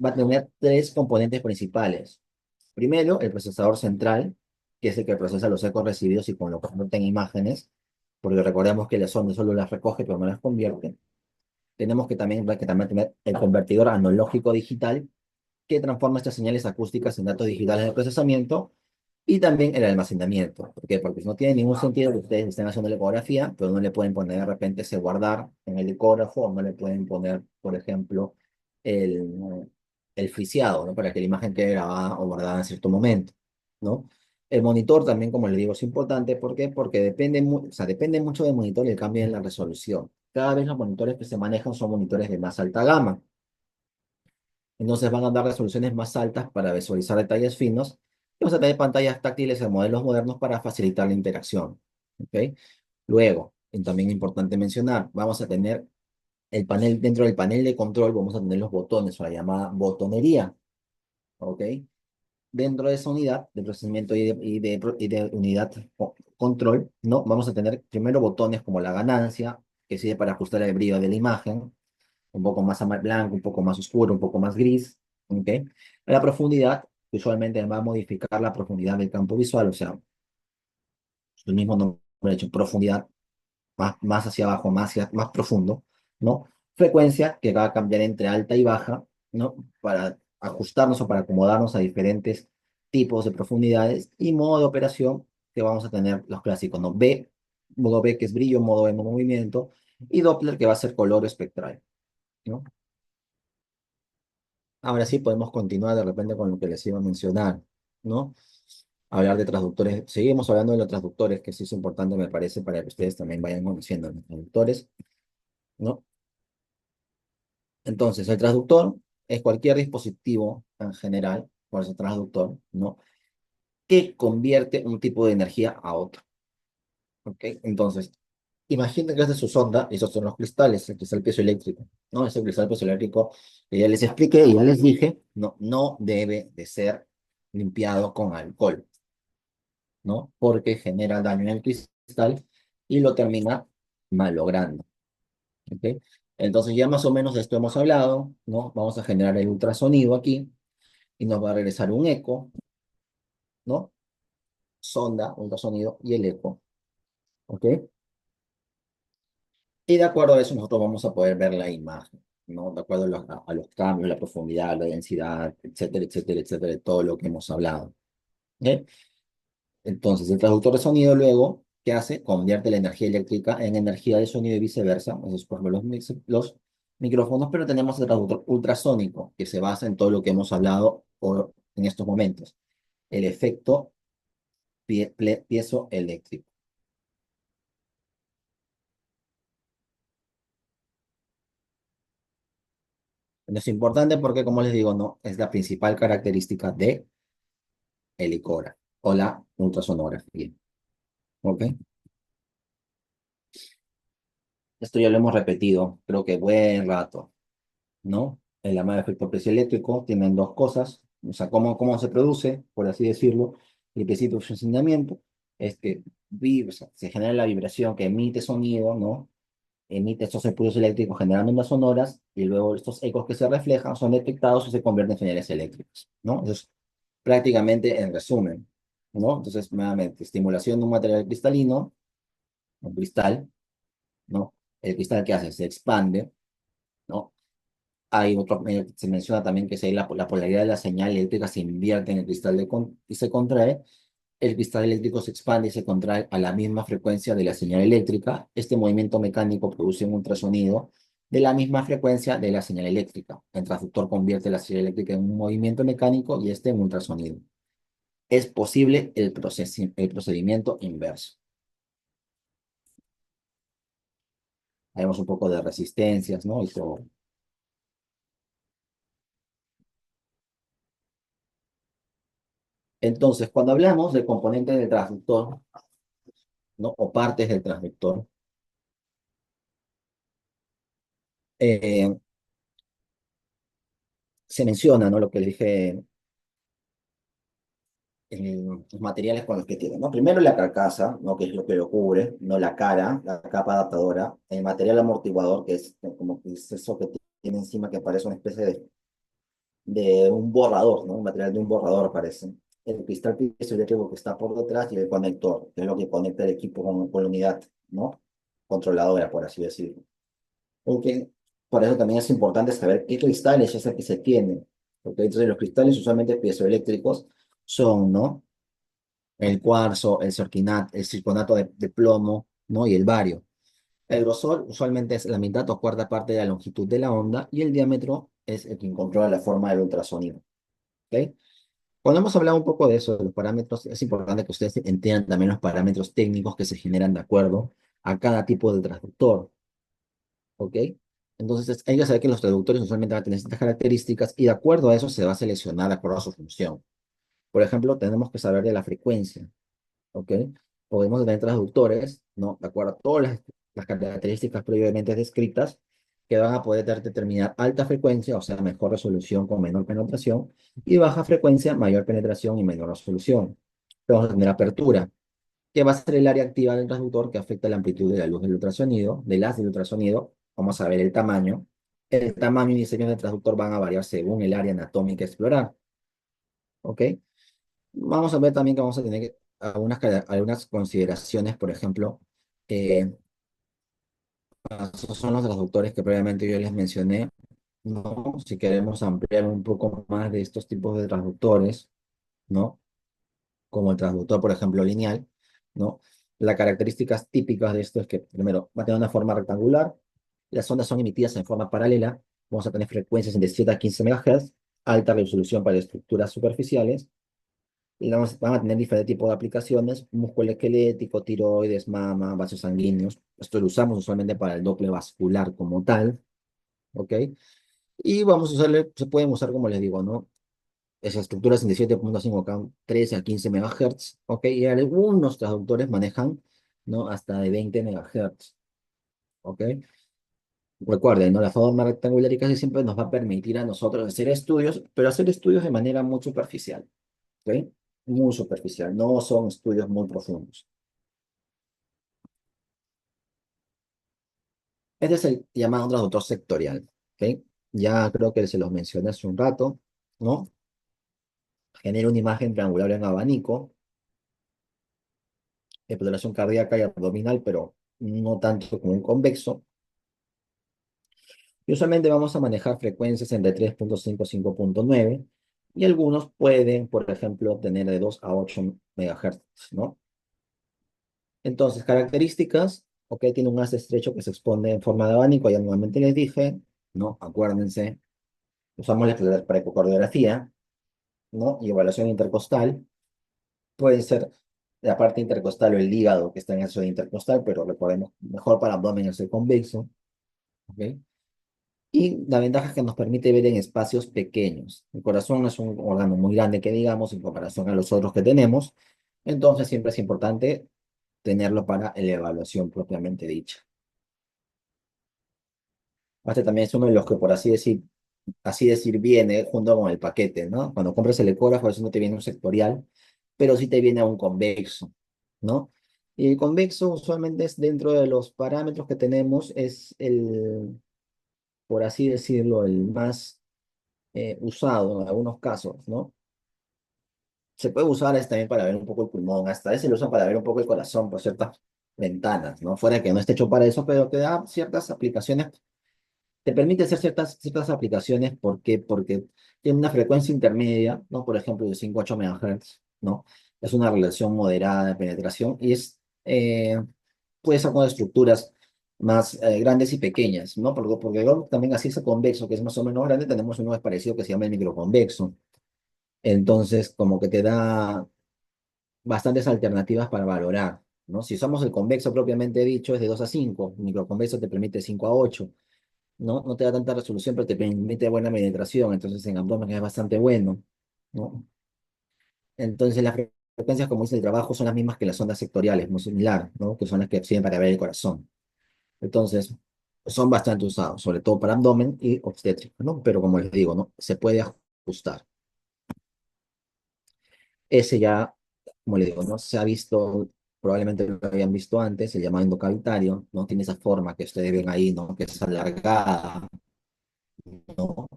[SPEAKER 1] Va a tener tres componentes principales. Primero, el procesador central, que es el que procesa los ecos recibidos y con lo convierte en imágenes, porque recordemos que las ondas solo las recoge pero no las convierte. Tenemos que también tener el convertidor analógico digital, que transforma estas señales acústicas en datos digitales de procesamiento, y también el almacenamiento. ¿Por qué? Porque no tiene ningún sentido que ustedes estén haciendo la ecografía, pero no le pueden poner de repente ese guardar en el ecógrafo, o no le pueden poner, por ejemplo, el friseado, ¿no? Para que la imagen quede grabada o guardada en cierto momento, ¿no? El monitor también, como les digo, es importante. ¿Por qué? Porque o sea, depende mucho del monitor y el cambio en la resolución. Cada vez los monitores que se manejan son monitores de más alta gama. Entonces van a dar resoluciones más altas para visualizar detalles finos. Y vamos a tener pantallas táctiles en modelos modernos para facilitar la interacción. ¿Ok? Luego, y también importante mencionar, vamos a tener dentro del panel de control, vamos a tener los botones o la llamada botonería. ¿Ok? Dentro de esa unidad de procesamiento y de unidad control, ¿no? Vamos a tener primero botones como la ganancia, que sirve para ajustar el brillo de la imagen, un poco más blanco, un poco más oscuro, un poco más gris, ¿ok? La profundidad, usualmente va a modificar la profundidad del campo visual, o sea, el mismo nombre, de hecho, profundidad, más hacia abajo, más profundo, ¿no? Frecuencia que va a cambiar entre alta y baja, ¿no? Para ajustarnos o para acomodarnos a diferentes tipos de profundidades y modo de operación que vamos a tener los clásicos, ¿no? Modo B que es brillo, modo M movimiento y Doppler que va a ser color espectral, ¿no? Ahora sí podemos continuar de repente con lo que les iba a mencionar, ¿no? Hablar de transductores. Seguimos hablando de los transductores, que sí es importante, me parece, para que ustedes también vayan conociendo los transductores, ¿no? Entonces, el transductor es cualquier dispositivo en general, por eso transductor, ¿no? Que convierte un tipo de energía a otro, ¿ok? Entonces, imaginen que esta es su sonda, y esos son los cristales, el cristal piezoeléctrico, ¿no? Ese cristal piezoeléctrico que ya les expliqué y ya les dije, no debe de ser limpiado con alcohol, ¿no? Porque genera daño en el cristal y lo termina malogrando, ¿ok? Entonces ya más o menos de esto hemos hablado, ¿no? Vamos a generar el ultrasonido aquí y nos va a regresar un eco, ¿no? Sonda, ultrasonido y el eco, ¿ok? Y de acuerdo a eso nosotros vamos a poder ver la imagen, ¿no? De acuerdo a los cambios, la profundidad, la densidad, etcétera, etcétera, etcétera, de todo lo que hemos hablado, ¿ok? Entonces, el traductor de sonido luego, ¿qué hace? Convierte la energía eléctrica en energía de sonido y viceversa. Eso es por ejemplo, los micrófonos, pero tenemos el traductor ultrasónico, que se basa en todo lo que hemos hablado en estos momentos. El efecto piezoeléctrico. Es importante porque, como les digo, no es la principal característica de el icora o la ultrasonografía. ¿Ok? Esto ya lo hemos repetido, creo que buen rato. ¿No? El llamado efecto piezoeléctrico tienen dos cosas, o sea, cómo se produce, por así decirlo, el principio de funcionamiento es que o sea, se genera la vibración que emite sonido, ¿no? Emite estos impulsos eléctricos generando ondas sonoras y luego estos ecos que se reflejan son detectados y se convierten en señales eléctricas, ¿no? Entonces, prácticamente en resumen, ¿no? Entonces, nuevamente, estimulación de un material cristalino, un cristal, ¿no? El cristal que hace se expande, ¿no? Hay otro, se menciona también que si hay la polaridad de la señal eléctrica se invierte en el cristal y se contrae, el cristal eléctrico se expande y se contrae a la misma frecuencia de la señal eléctrica. Este movimiento mecánico produce un ultrasonido de la misma frecuencia de la señal eléctrica. El transductor convierte la señal eléctrica en un movimiento mecánico y este en ultrasonido. Es posible el procedimiento inverso. Haremos un poco de resistencias, ¿no? Y todo. Entonces, cuando hablamos del componente del transductor, ¿no? O partes del transductor, eh, se menciona, ¿no? Lo que le dije, los materiales con los que tiene, ¿no? Primero la carcasa, ¿no? Que es lo que lo cubre, no la cara, la capa adaptadora, el material amortiguador, que es como que es eso que tiene encima que parece una especie de un borrador, ¿no? Un material de un borrador parece. El cristal piezoeléctrico que está por detrás y el conector, que es lo que conecta el equipo con la unidad, ¿no? Controladora, por así decirlo. Porque por eso también es importante saber qué cristales es el que se tiene. ¿Ok? Entonces, los cristales usualmente piezoeléctricos son, ¿no? El cuarzo, el circonato de plomo, ¿no? Y el bario. El grosor usualmente es la mitad o cuarta parte de la longitud de la onda y el diámetro es el que controla la forma del ultrasonido. ¿Ok? Cuando hemos hablado un poco de eso, de los parámetros, es importante que ustedes entiendan también los parámetros técnicos que se generan de acuerdo a cada tipo de transductor. ¿Ok? Entonces, hay que saber que los traductores usualmente van a tener estas características y de acuerdo a eso se va a seleccionar de acuerdo a su función. Por ejemplo, tenemos que saber de la frecuencia, ¿ok? Podemos tener traductores, ¿no? De acuerdo a todas las características previamente descritas, que van a poder determinar alta frecuencia, o sea, mejor resolución con menor penetración, y baja frecuencia, mayor penetración y menor resolución. Vamos a tener apertura, que va a ser el área activa del transductor que afecta la amplitud de la luz del ultrasonido, del haz del ultrasonido. Vamos a ver el tamaño. El tamaño y diseño del transductor van a variar según el área anatómica a explorar. ¿Ok? Vamos a ver también que vamos a tener algunas consideraciones, por ejemplo, Esos son los transductores que previamente yo les mencioné, ¿no? Si queremos ampliar un poco más de estos tipos de transductores, ¿no? Como el transductor, por ejemplo, lineal, ¿no? Las características típicas de esto es que, primero, va a tener una forma rectangular, las ondas son emitidas en forma paralela, vamos a tener frecuencias entre 7 a 15 MHz, alta resolución para estructuras superficiales, y van a tener diferentes tipos de aplicaciones, músculo esquelético, tiroides, mama, vasos sanguíneos. Esto lo usamos usualmente para el doble vascular como tal, ¿ok? Y vamos a usarle, se pueden usar, como les digo, ¿no? Esas estructuras en 17.5 K, 13 a 15 MHz, ¿ok? Y algunos traductores manejan, ¿no? Hasta de 20 MHz, ¿ok? Recuerden, ¿no? La forma rectangular y casi siempre nos va a permitir a nosotros hacer estudios, pero hacer estudios de manera muy superficial, ¿ok? Muy superficial, no son estudios muy profundos. Este es el llamado traductor sectorial, ¿ok? Ya creo que se los mencioné hace un rato, ¿no? Genera una imagen triangular en abanico, exploración cardíaca y abdominal, pero no tanto como un convexo. Y usualmente vamos a manejar frecuencias entre 3.5 a 5.9 y algunos pueden, por ejemplo, tener de 2 a 8 MHz, ¿no? Entonces, características, ok, tiene un haz estrecho que se expone en forma de abanico, ya nuevamente les dije, ¿no? Acuérdense, usamos para ecocardiografía, ¿no? Y evaluación intercostal. Puede ser la parte intercostal o el hígado que está en eso de intercostal, pero recordemos, mejor para abdomen es el convexo, ¿ok? Y la ventaja es que nos permite ver en espacios pequeños. El corazón no es un órgano muy grande que digamos en comparación a los otros que tenemos, entonces siempre es importante tenerlo para la evaluación propiamente dicha. Este también es uno de los que, por así decir, viene junto con el paquete, ¿no? Cuando compras el ecógrafo, a veces no te viene un sectorial, pero sí te viene un convexo, ¿no? Y el convexo usualmente es dentro de los parámetros que tenemos, es por así decirlo, el más usado en algunos casos, ¿no? Se puede usar este también para ver un poco el pulmón, hasta a veces lo usan para ver un poco el corazón por ciertas ventanas, ¿no? Fuera de que no esté hecho para eso, pero te da ciertas aplicaciones, te permite hacer ciertas aplicaciones. ¿Por qué? Porque tiene una frecuencia intermedia, ¿no? Por ejemplo, de 5 a 8 MHz, ¿no? Es una relación moderada de penetración y puede ser con estructuras más grandes y pequeñas, ¿no? Porque luego también así es convexo, que es más o menos grande, tenemos uno es parecido que se llama el microconvexo. Entonces, como que te da bastantes alternativas para valorar, ¿no? Si usamos el convexo propiamente dicho, es de 2 a 5, el microconvexo te permite 5 a 8, ¿no? No te da tanta resolución, pero te permite buena penetración, entonces en abdomen es bastante bueno, ¿no? Entonces las frecuencias, como dice el trabajo, son las mismas que las ondas sectoriales, muy similar, ¿no? Que son las que sirven para ver el corazón. Entonces, son bastante usados, sobre todo para abdomen y obstétrica, ¿no? Pero como les digo, ¿no? Se puede ajustar. Ese ya, como le digo, no se ha visto, probablemente lo habían visto antes, el llamado endocavitario, ¿no? Tiene esa forma que ustedes ven ahí, ¿no? Que es alargada, ¿no?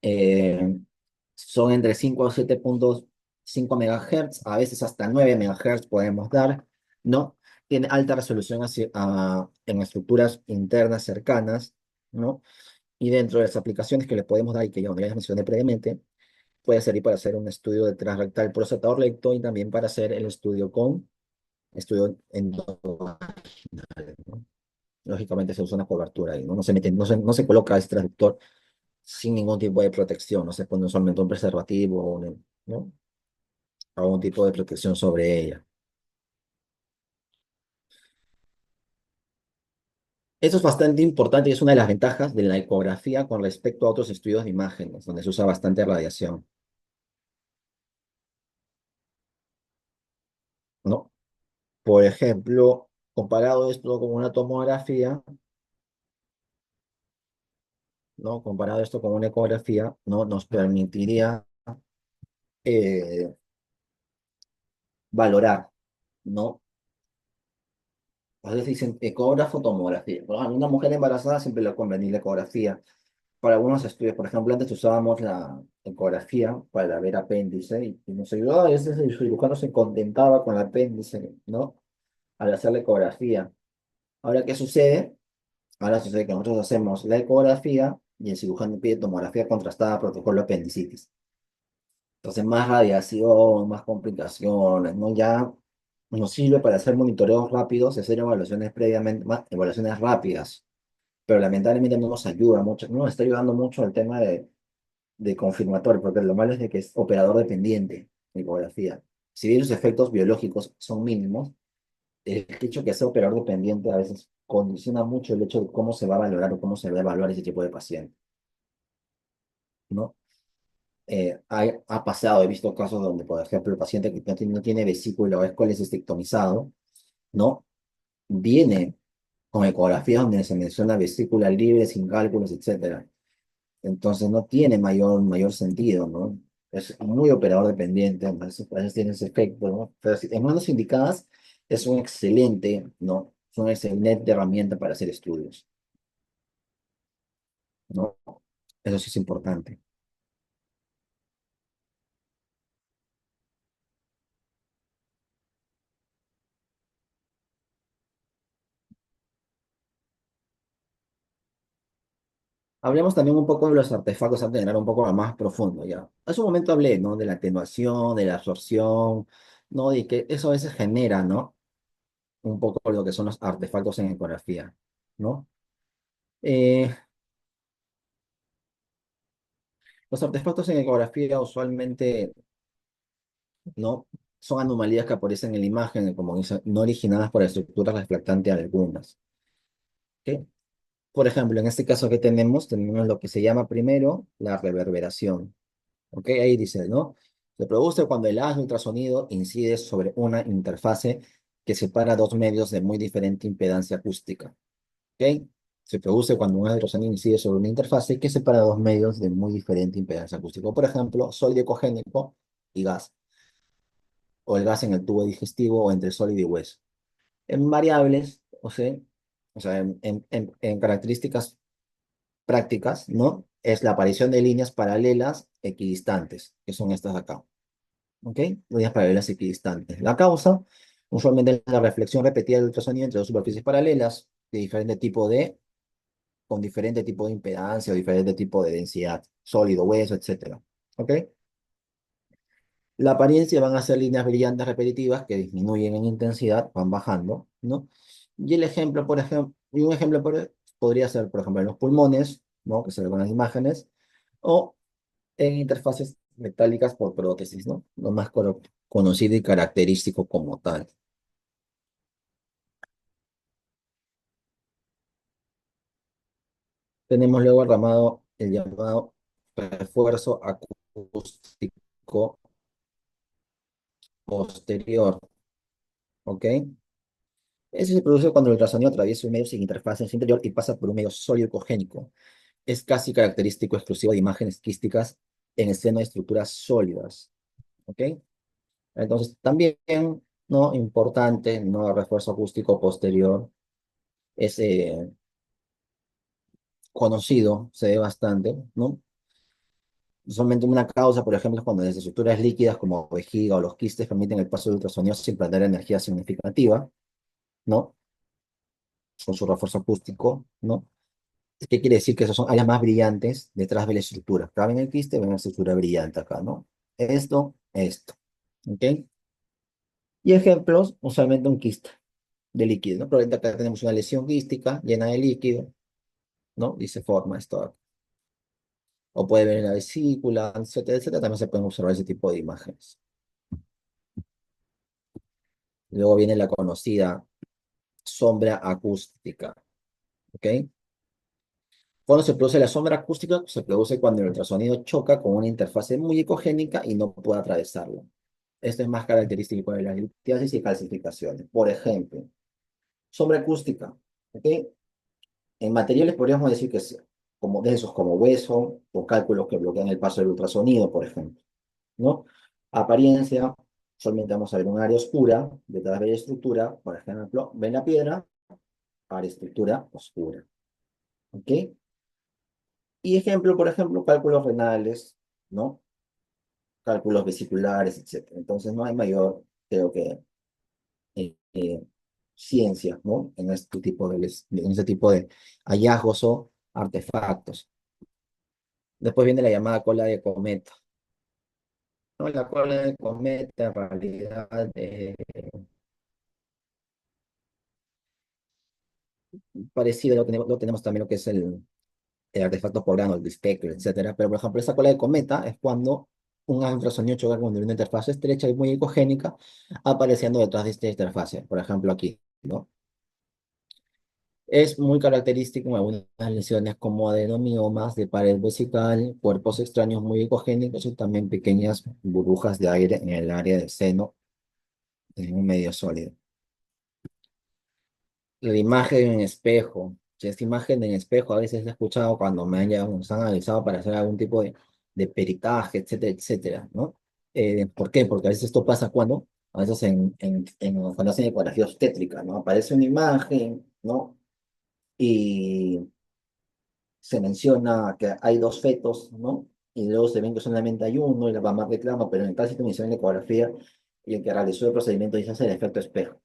[SPEAKER 1] Eh, Son entre 5 a 7.5 MHz, a veces hasta 9 MHz podemos dar, ¿no? Tiene alta resolución en estructuras internas cercanas, ¿no? Y dentro de las aplicaciones que le podemos dar y que yo ya les mencioné previamente, puede servir para hacer un estudio de transrectal prostatador recto y también para hacer el estudio con estudio endovaginal, ¿no? Lógicamente se usa una cobertura ahí, ¿no? No se coloca este traductor sin ningún tipo de protección, no se pone usualmente un preservativo, ¿no? Algún tipo de protección sobre ella. Eso es bastante importante y es una de las ventajas de la ecografía con respecto a otros estudios de imágenes, donde se usa bastante radiación, ¿no? Por ejemplo, comparado esto con una tomografía, ¿no? Comparado esto con una ecografía, ¿no? Nos permitiría eh, valorar, ¿no? A veces dicen ecógrafo, tomografía. Por ejemplo, una mujer embarazada siempre le convenir la ecografía. Para algunos estudios, por ejemplo, antes usábamos la ecografía para ver apéndice y nos ayudaba, a veces el cirujano se contentaba con el apéndice, ¿no? Al hacer la ecografía. Ahora, ¿qué sucede? Ahora sucede que nosotros hacemos la ecografía y el cirujano pide tomografía contrastada protocolo apendicitis. Entonces, más radiación, más complicaciones, ¿no? Ya nos sirve para hacer monitoreos rápidos y hacer evaluaciones previamente, más evaluaciones rápidas, pero lamentablemente no nos ayuda mucho, no nos está ayudando mucho el tema de confirmatorio, porque lo malo es de que es operador dependiente, la ecografía. Si bien los efectos biológicos son mínimos, el hecho que sea operador dependiente a veces condiciona mucho el hecho de cómo se va a valorar o cómo se va a evaluar ese tipo de paciente, ¿no? Ha pasado, he visto casos donde, por ejemplo, el paciente que no tiene vesícula o es colecistectomizado, ¿no? Viene con ecografías donde se menciona vesícula libre, sin cálculos, etcétera. Entonces no tiene mayor sentido, ¿no? Es muy operador dependiente, a veces tiene ese efecto, ¿no? Pero en manos indicadas es un excelente, ¿no? Es una excelente herramienta para hacer estudios, ¿no? Eso sí es importante. Hablemos también un poco de los artefactos antes de entrar un poco más profundo, ¿ya? Hace un momento hablé, ¿no? De la atenuación, de la absorción, ¿no? Y que eso a veces genera, ¿no? Un poco lo que son los artefactos en ecografía, ¿no? Eh, los artefactos en ecografía usualmente, ¿no? Son anomalías que aparecen en la imagen, como dice, no originadas por estructuras reflectantes algunas, ¿ok? Por ejemplo, en este caso que tenemos lo que se llama primero la reverberación. ¿Ok? Ahí dice, ¿no? Se produce cuando el haz de ultrasonido incide sobre una interfase que separa dos medios de muy diferente impedancia acústica. ¿Ok? Se produce cuando un haz de ultrasonido incide sobre una interfase que separa dos medios de muy diferente impedancia acústica. Por ejemplo, sólido ecogénico y gas, o el gas en el tubo digestivo o entre sólido y hueso. En variables, o sea, en características prácticas, ¿no? Es la aparición de líneas paralelas equidistantes, que son estas de acá. ¿Ok? Líneas paralelas equidistantes. La causa, usualmente es la reflexión repetida del ultrasonido entre dos superficies paralelas de diferente tipo con diferente tipo de impedancia o diferente tipo de densidad, sólido, hueso, etcétera. ¿Ok? La apariencia van a ser líneas brillantes repetitivas que disminuyen en intensidad, van bajando, ¿no? Y el ejemplo, por ejemplo, y un ejemplo podría ser, por ejemplo, en los pulmones, ¿no? Que se ven en las imágenes, o en interfaces metálicas por prótesis, ¿no? Lo más conocido y característico como tal. Tenemos luego el llamado refuerzo acústico posterior, ¿ok? Ese se produce cuando el ultrasonido atraviesa un medio sin interfaz en su interior y pasa por un medio sólido ecogénico. Es casi característico exclusivo de imágenes quísticas en el seno de estructuras sólidas, ¿ok? Entonces, también, ¿no? Importante, ¿no? El refuerzo acústico posterior es conocido, se ve bastante, ¿no? Usualmente una causa, por ejemplo, es cuando las estructuras líquidas como vejiga o los quistes permiten el paso del ultrasonido sin perder energía significativa, ¿no? Con su refuerzo acústico, ¿no? ¿Qué quiere decir? Que esas son áreas más brillantes detrás de la estructura. Acá ven el quiste, ven la estructura brillante acá, ¿no? Esto, ¿ok? Y ejemplos, usualmente un quiste de líquido, ¿no? Pero ahorita acá tenemos una lesión quística llena de líquido, ¿no? Y se forma esto. O puede ver en la vesícula, etcétera, etcétera. También se pueden observar ese tipo de imágenes. Luego viene la conocida sombra acústica, ¿ok? Cuando se produce la sombra acústica, se produce cuando el ultrasonido choca con una interfase muy ecogénica y no puede atravesarlo. Esto es más característico de las litiasis y calcificaciones. Por ejemplo, sombra acústica, ¿ok? En materiales podríamos decir que es como densos como hueso o cálculos que bloquean el paso del ultrasonido, por ejemplo, ¿no? Apariencia, solamente vamos a ver un área oscura detrás de la estructura, por ejemplo, ven la piedra, área estructura oscura, ¿ok? Y ejemplo, por ejemplo, cálculos renales, ¿no? Cálculos vesiculares, etcétera. Entonces no hay mayor, creo que, eh, ciencia, ¿no? En este tipo de hallazgos o artefactos. Después viene la llamada cola de cometa. ¿No? La cola de cometa en realidad parecido lo tenemos también lo que es el artefacto por grano, el Spectre, etcétera. Pero, por ejemplo, esa cola de cometa es cuando un ultrasonido choca con una interfaz estrecha y muy ecogénica apareciendo detrás de esta interfase. Por ejemplo, aquí, ¿no? Es muy característico en algunas lesiones como adenomiomas de pared vesical, cuerpos extraños muy ecogénicos y también pequeñas burbujas de aire en el área del seno en un medio sólido. La imagen en espejo. Si esta imagen en espejo a veces la he escuchado cuando nos han analizado para hacer algún tipo de peritaje, etcétera, etcétera, ¿no? ¿Por qué? Porque a veces esto pasa cuando, a veces cuando hacen ecografía obstétrica, ¿no? Aparece una imagen, ¿no? Y se menciona que hay dos fetos, ¿no? Y luego se ven que solamente hay uno y la mamá reclama, pero en tal situación en ecografía y el que realizó el procedimiento dice hacer el efecto espejo.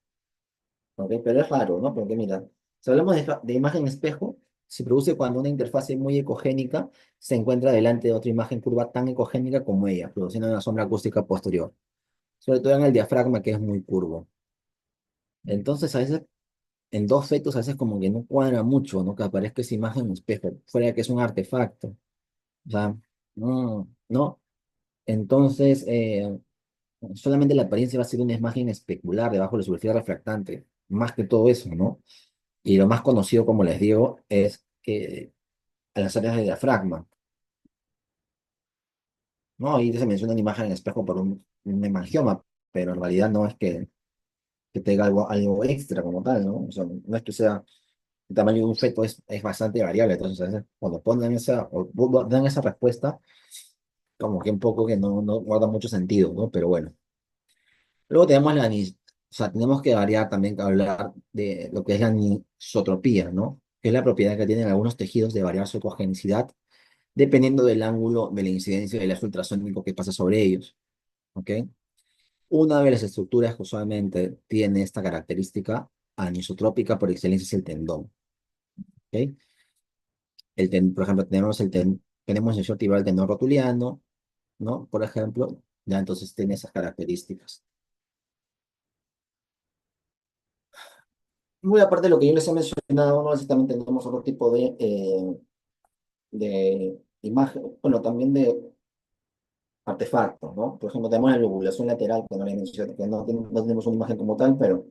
[SPEAKER 1] ¿Ok? Pero es raro, ¿no? Porque mira, si hablamos de imagen espejo, se produce cuando una interfase muy ecogénica se encuentra delante de otra imagen curva tan ecogénica como ella, produciendo una sombra acústica posterior, sobre todo en el diafragma que es muy curvo. Entonces, a veces, en dos fetos, a veces como que no cuadra mucho, ¿no? Que aparezca esa imagen espejo, fuera de que es un artefacto. O sea, no. Entonces, solamente la apariencia va a ser una imagen especular debajo de la superficie refractante, más que todo eso, ¿no? Y lo más conocido, como les digo, es a las áreas de diafragma, ¿no? Ahí se menciona una imagen en espejo por un hemangioma, pero en realidad no es que tenga algo extra como tal, ¿no? O sea, no es que sea, el tamaño de un feto es bastante variable, entonces a veces cuando ponen dan esa respuesta, como que un poco que no guarda mucho sentido, ¿no? Pero bueno. Luego tenemos o sea, tenemos que variar también, que hablar de lo que es la anisotropía, ¿no? Que es la propiedad que tienen algunos tejidos de variar su ecogenicidad dependiendo del ángulo de la incidencia del eje ultrasónico que pasa sobre ellos, ¿ok? Una de las estructuras que usualmente tiene esta característica anisotrópica por excelencia es el tendón, ¿ok? Por ejemplo, tenemos el short el tendón rotuliano, ¿no? Por ejemplo, ya entonces tiene esas características. Muy aparte de lo que yo les he mencionado, nosotros también tenemos otro tipo de imagen, bueno, también de artefactos, ¿no? Por ejemplo, tenemos la lobulación lateral, que no le mencioné, que no tenemos una imagen como tal, pero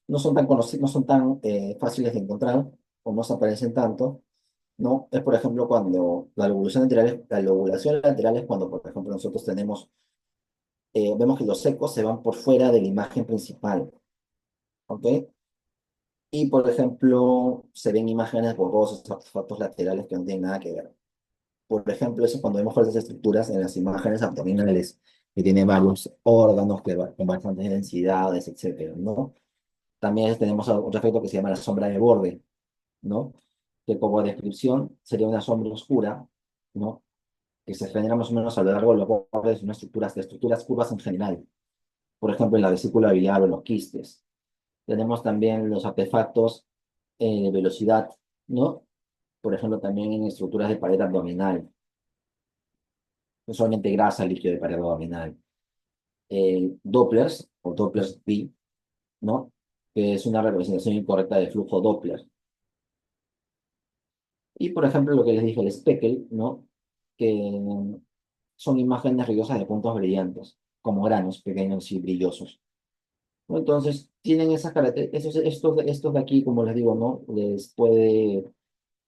[SPEAKER 1] no son tan conocidos, no son tan fáciles de encontrar, o no se aparecen tanto, ¿no? Es, por ejemplo, cuando la lobulación lateral es cuando, por ejemplo, nosotros vemos que los ecos se van por fuera de la imagen principal, ¿ok? Y, por ejemplo, se ven imágenes borrosas, artefactos laterales que no tienen nada que ver. Por ejemplo, eso cuando vemos fuerzas estructuras en las imágenes abdominales, que tienen varios órganos con bastantes densidades, etcétera, ¿no? También tenemos otro efecto que se llama la sombra de borde, ¿no? Que como descripción sería una sombra oscura, ¿no? Que se genera más o menos a lo largo de los bordes de estructuras curvas en general. Por ejemplo, en la vesícula biliar o en los quistes. Tenemos también los artefactos de velocidad, ¿no? Por ejemplo, también en estructuras de pared abdominal, no solamente grasa, líquido de pared abdominal. Dopplers o Dopplers B, ¿no? Que es una representación incorrecta de flujo Doppler. Y, por ejemplo, lo que les dije, el speckle, ¿no? Que son imágenes ruidosas de puntos brillantes, como granos pequeños y brillosos. ¿No? Entonces, tienen esas características, estos de aquí, como les digo, ¿no? Les puede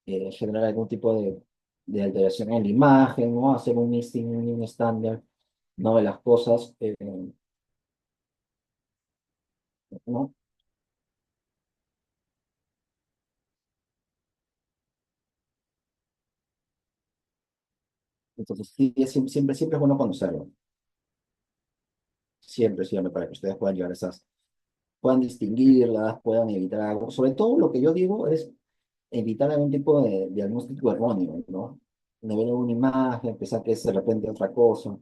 [SPEAKER 1] generar algún tipo de alteración en la imagen, ¿no? Hacer un misting, un estándar, ¿no? De las cosas, ¿no? Entonces, sí, siempre es bueno conocerlo. Siempre, siempre, para que ustedes puedan llegar a puedan distinguirlas, puedan evitar algo. Sobre todo lo que yo digo es evitar algún tipo de diagnóstico erróneo, ¿no? De ver una imagen, pensar que es de repente otra cosa,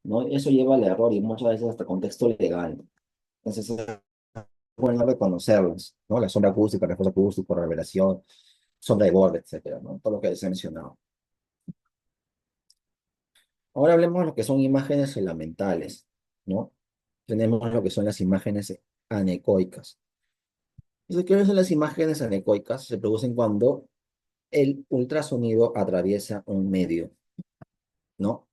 [SPEAKER 1] ¿no? Eso lleva al error y muchas veces hasta contexto legal. Entonces, bueno reconocerlas, ¿no? La sombra acústica, refuerzo acústico, revelación, sombra de borde, etcétera, ¿no? Todo lo que les he mencionado. Ahora hablemos de lo que son imágenes elementales, ¿no? Tenemos lo que son las imágenes anecoicas. ¿Y qué son las imágenes anecoicas? Se producen cuando el ultrasonido atraviesa un medio, ¿no?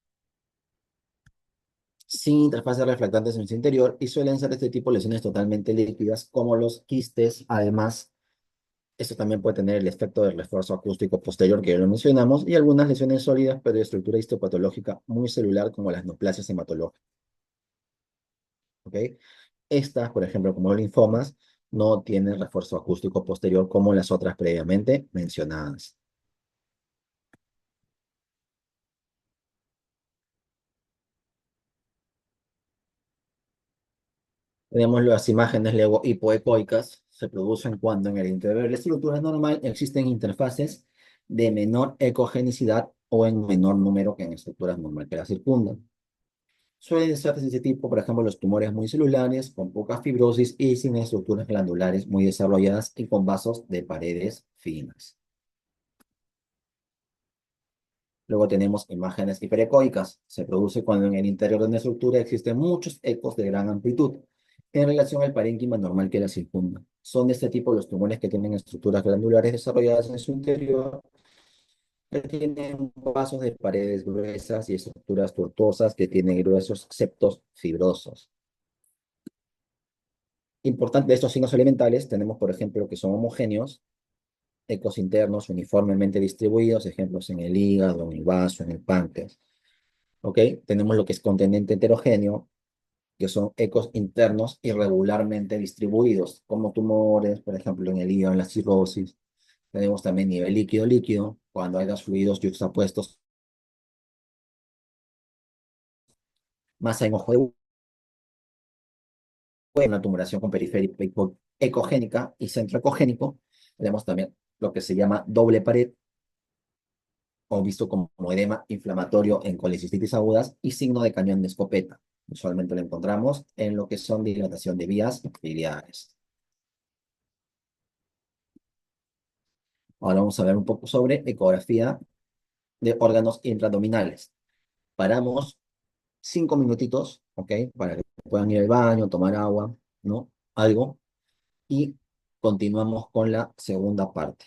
[SPEAKER 1] Sin interfaces reflectantes en su interior y suelen ser este tipo de lesiones totalmente líquidas, como los quistes. Además, esto también puede tener el efecto del refuerzo acústico posterior que ya lo mencionamos, y algunas lesiones sólidas, pero de estructura histopatológica muy celular, como las neoplasias hematológicas, ¿ok? Estas, por ejemplo, como los linfomas, no tienen refuerzo acústico posterior como las otras previamente mencionadas. Tenemos las imágenes luego hipoecoicas, se producen cuando en el interior de la estructura normal existen interfaces de menor ecogenicidad o en menor número que en estructuras normales que la circundan. Suelen ser de este tipo, por ejemplo, los tumores muy celulares, con poca fibrosis y sin estructuras glandulares muy desarrolladas y con vasos de paredes finas. Luego tenemos imágenes hiperecoicas. Se produce cuando en el interior de una estructura existen muchos ecos de gran amplitud en relación al parénquima normal que la circunda. Son de este tipo los tumores que tienen estructuras glandulares desarrolladas en su interior, que tienen vasos de paredes gruesas y estructuras tortuosas que tienen gruesos septos fibrosos. Importante de estos signos elementales, tenemos por ejemplo que son homogéneos, ecos internos uniformemente distribuidos, ejemplos en el hígado, en el vaso, en el páncreas. ¿Ok? Tenemos lo que es continente heterogéneo, que son ecos internos irregularmente distribuidos, como tumores, por ejemplo, en el hígado, en la cirrosis. Tenemos también nivel líquido-líquido, cuando hay dos fluidos yuxtapuestos, masa en ojo de buey, una tumoración con periferia ecogénica y centro ecogénico. Tenemos también lo que se llama doble pared, o visto como edema inflamatorio en colecistitis agudas y signo de cañón de escopeta. Usualmente lo encontramos en lo que son dilatación de vías biliares. Ahora vamos a ver un poco sobre ecografía de órganos intraabdominales. Paramos 5 minutitos, ¿ok? Para que puedan ir al baño, tomar agua, ¿no? Algo. Y continuamos con la segunda parte.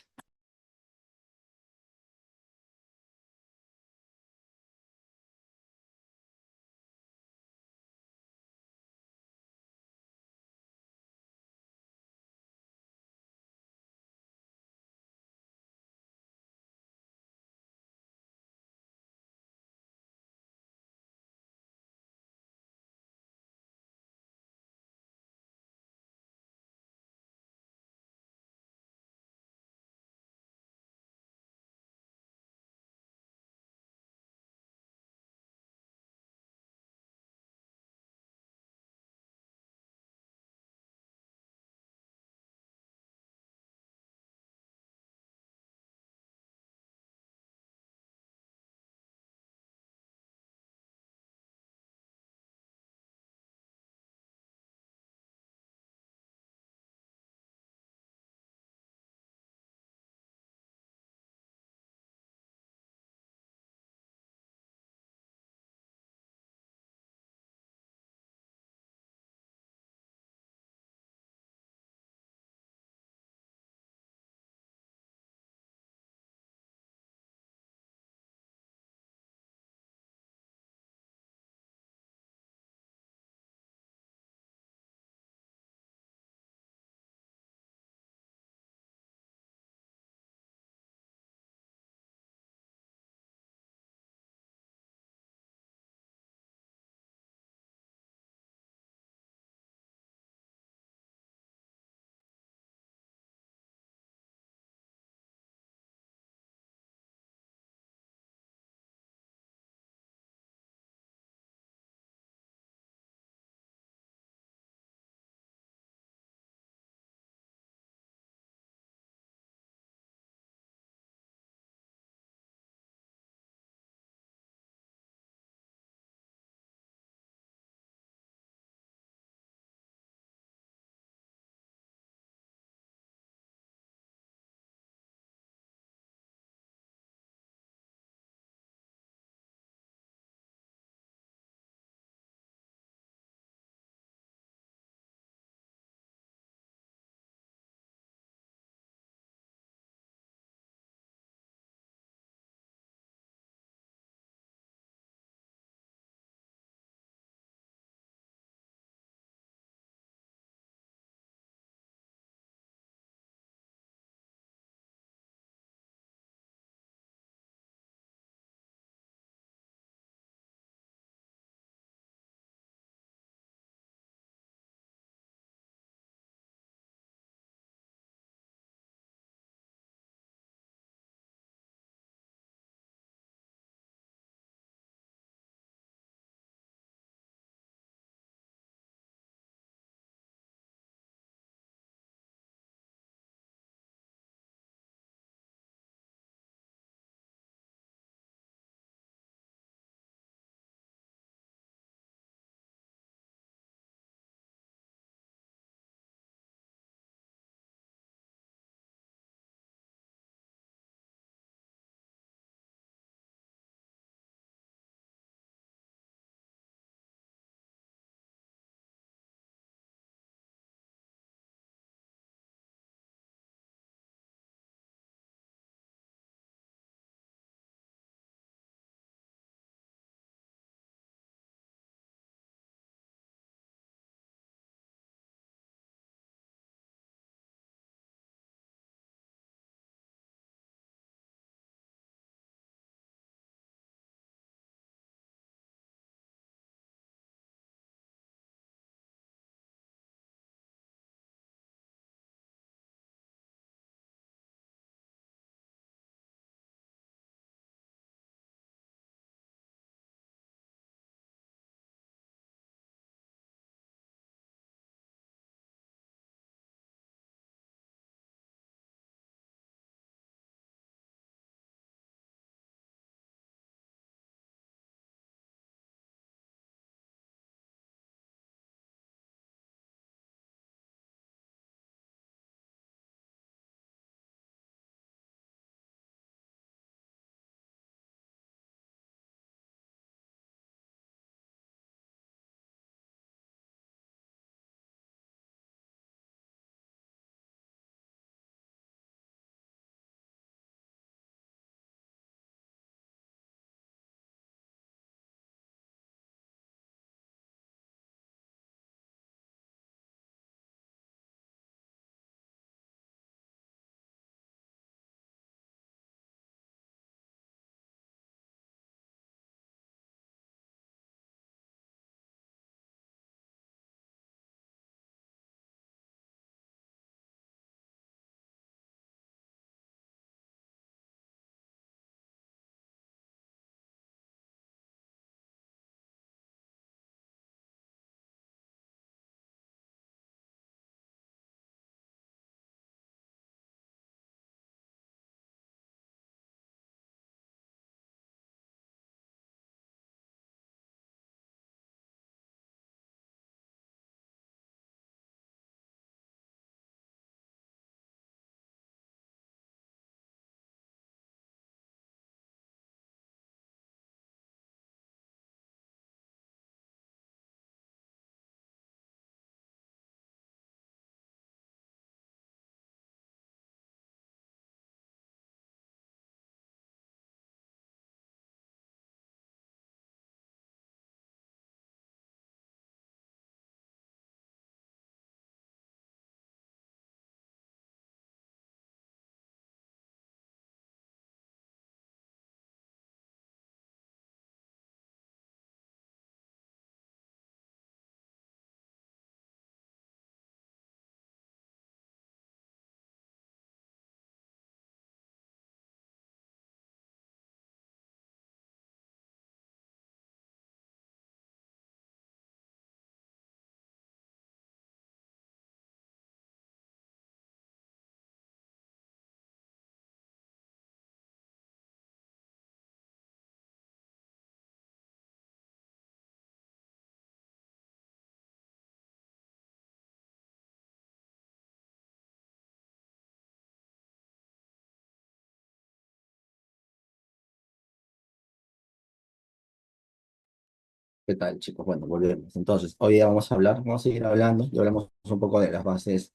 [SPEAKER 1] ¿Qué tal, chicos? Bueno, volvemos. Entonces, hoy día vamos a hablar, vamos a seguir hablando y hablamos un poco de las bases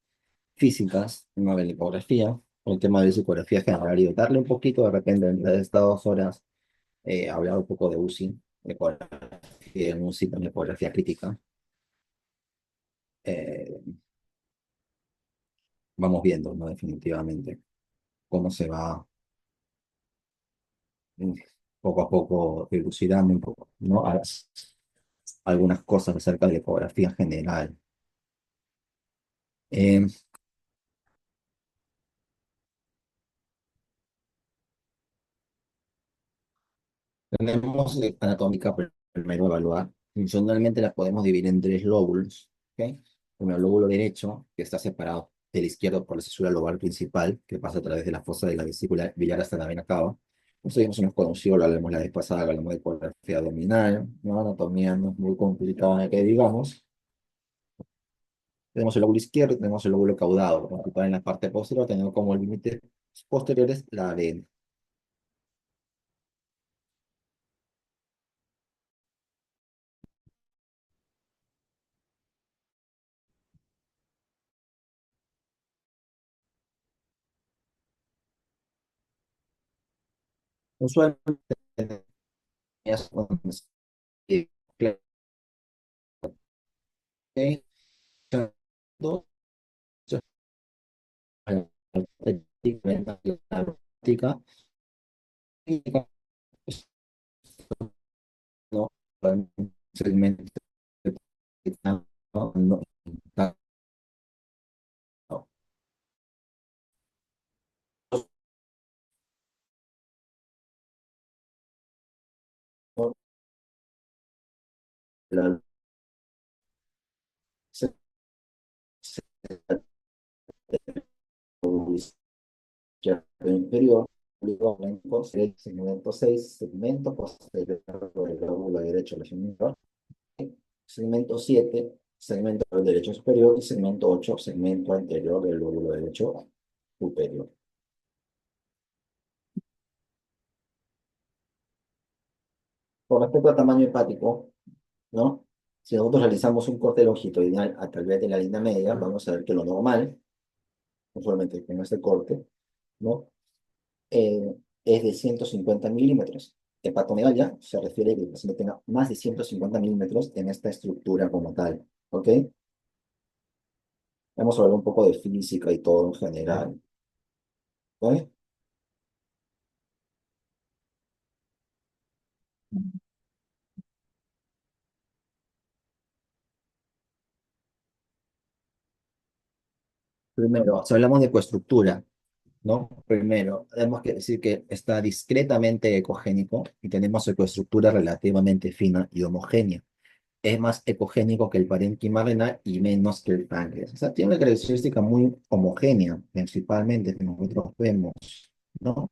[SPEAKER 1] físicas, ¿no? De la lipografía, el tema de psicografía general y darle un poquito de repente de estas 2 horas, hablar un poco de UCI, de UCI, también lipografía crítica. Eh, Vamos viendo, ¿no? Definitivamente, cómo se va mm, poco a poco dilucidando un poco, ¿no? Algunas cosas acerca de la lipografía general. Eh, Tenemos anatómica primero evaluar. Funcionalmente la podemos dividir en 3 lóbulos. ¿Ok? Primero, el lóbulo derecho, que está separado del izquierdo por la cesura lobar principal, que pasa a través de la fosa de la vesícula biliar hasta la vena cava. Esto ya más conocido, lo hablamos la vez pasada, hablamos de ecografía abdominal, ¿no? Anatomía no es muy complicada que digamos. Tenemos el lóbulo izquierdo, tenemos el lóbulo caudado, principal en la parte posterior, teniendo como límites posteriores la vena. Usualmente es dos práctica y no segmento no, no, no, la- se- se- inferior, segmento 6 segmento posterior del lóbulo derecho lesionado, segmento 7 segmento del derecho superior y segmento 8 segmento anterior del lóbulo derecho superior. Con respecto al tamaño hepático, ¿no? Si nosotros realizamos un corte longitudinal a través de la línea media, vamos a ver que lo normal, usualmente con este corte, ¿no? Eh, es de 150 milímetros. Hepatomegalia se refiere a que el paciente tenga más de 150 milímetros en esta estructura como tal, ¿ok? Vamos a hablar un poco de física y todo en general, ¿ok? Primero, si hablamos de ecoestructura, ¿no? Primero, tenemos que decir que está discretamente ecogénico y tenemos ecoestructura relativamente fina y homogénea. Es más ecogénico que el parénquima renal y menos que el páncreas. O sea, tiene una característica muy homogénea, principalmente, que nosotros vemos, ¿no?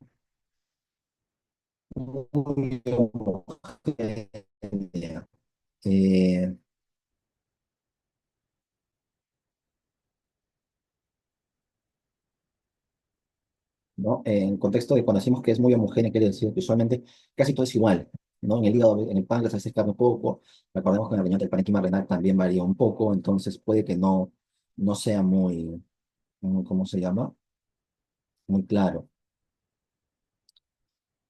[SPEAKER 1] Muy homogénea. Eh, ¿No? En contexto de cuando decimos que es muy homogénea, quiere decir que usualmente casi todo es igual, ¿no? En el hígado, en el páncreas a veces cambia un poco. Recordemos que en el riñón del parénquima renal también varía un poco, entonces puede que no sea ¿cómo se llama? Muy claro.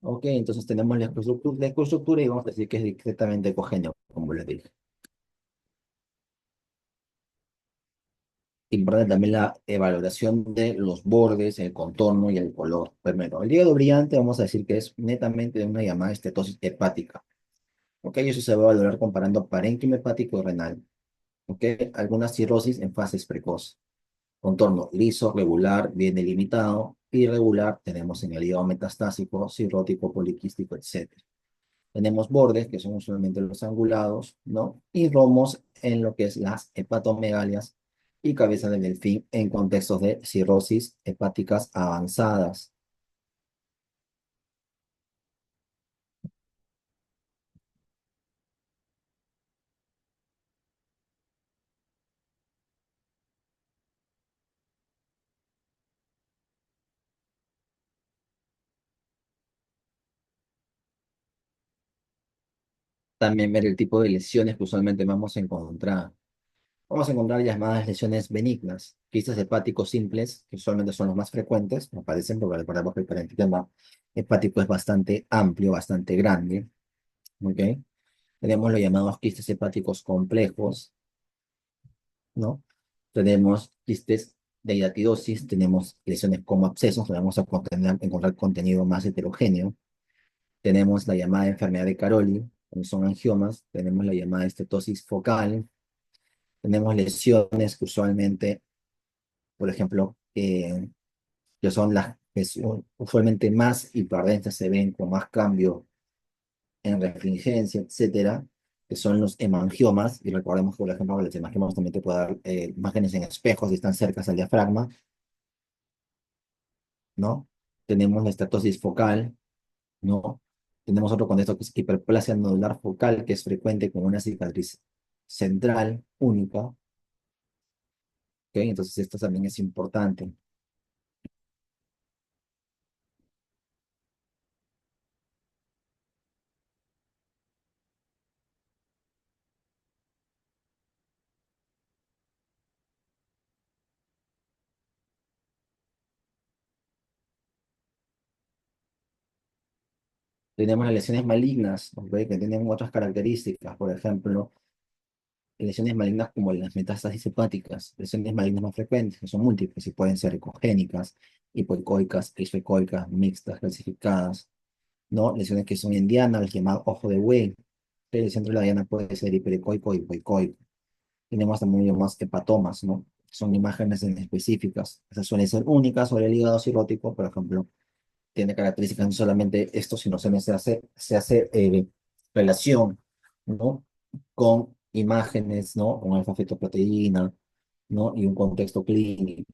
[SPEAKER 1] Ok, entonces tenemos la ecoestructura y vamos a decir que es discretamente ecogéneo, como les dije. Importante también la valoración de los bordes, el contorno y el color. Primero, el hígado brillante vamos a decir que es netamente de una llamada estetosis hepática. Ok, eso se va a valorar comparando parénquima hepático y renal. Ok, alguna cirrosis en fases precoces. Contorno liso, regular, bien delimitado. Irregular tenemos en el hígado metastásico, cirrótico, poliquístico, etc. Tenemos bordes, que son usualmente los angulados, ¿no? Y romos en lo que es las hepatomegalias y cabeza de delfín en contextos de cirrosis hepáticas avanzadas. También ver el tipo de lesiones que usualmente vamos a encontrar. Vamos a encontrar llamadas lesiones benignas, quistes hepáticos simples, que usualmente son los más frecuentes, me parecen, porque recordemos que el parénquima hepático es bastante amplio, bastante grande, ¿ok? Tenemos los llamados quistes hepáticos complejos, ¿no? Tenemos quistes de hiatidosis, tenemos lesiones como abscesos, donde vamos a encontrar contenido más heterogéneo. Tenemos la llamada enfermedad de Caroli, donde son angiomas. Tenemos la llamada estetosis focal. Tenemos lesiones que usualmente, por ejemplo, que son las que usualmente más hiperdensas se ven con más cambio en refringencia, etcétera, que son los hemangiomas. Y recordemos que, por ejemplo, los hemangiomas también te pueden dar imágenes en espejos y están cerca al diafragma, ¿no? Tenemos la estetosis focal, ¿no? Tenemos otro contexto que es hiperplasia nodular focal, que es frecuente con una cicatriz central única, ¿ok? Entonces esto también es importante. Tenemos las lesiones malignas, ¿ok? Que tienen otras características, por ejemplo, lesiones malignas como las metástasis hepáticas, lesiones malignas más frecuentes, que son múltiples y pueden ser ecogénicas, hipoecoicas, exoecoicas, mixtas, clasificadas, ¿no? Lesiones que son en diana, el llamado ojo de buey, que el centro de la diana puede ser hiperecoico o hipoecoico. Tenemos también llamados hepatomas, ¿no? Son imágenes en específicas. Esas suelen ser únicas sobre el hígado cirrótico, por ejemplo, tiene características no solamente esto, sino también se hace relación, ¿no? Con imágenes, ¿no? Con alfa-fetoproteína, ¿no? Y un contexto clínico.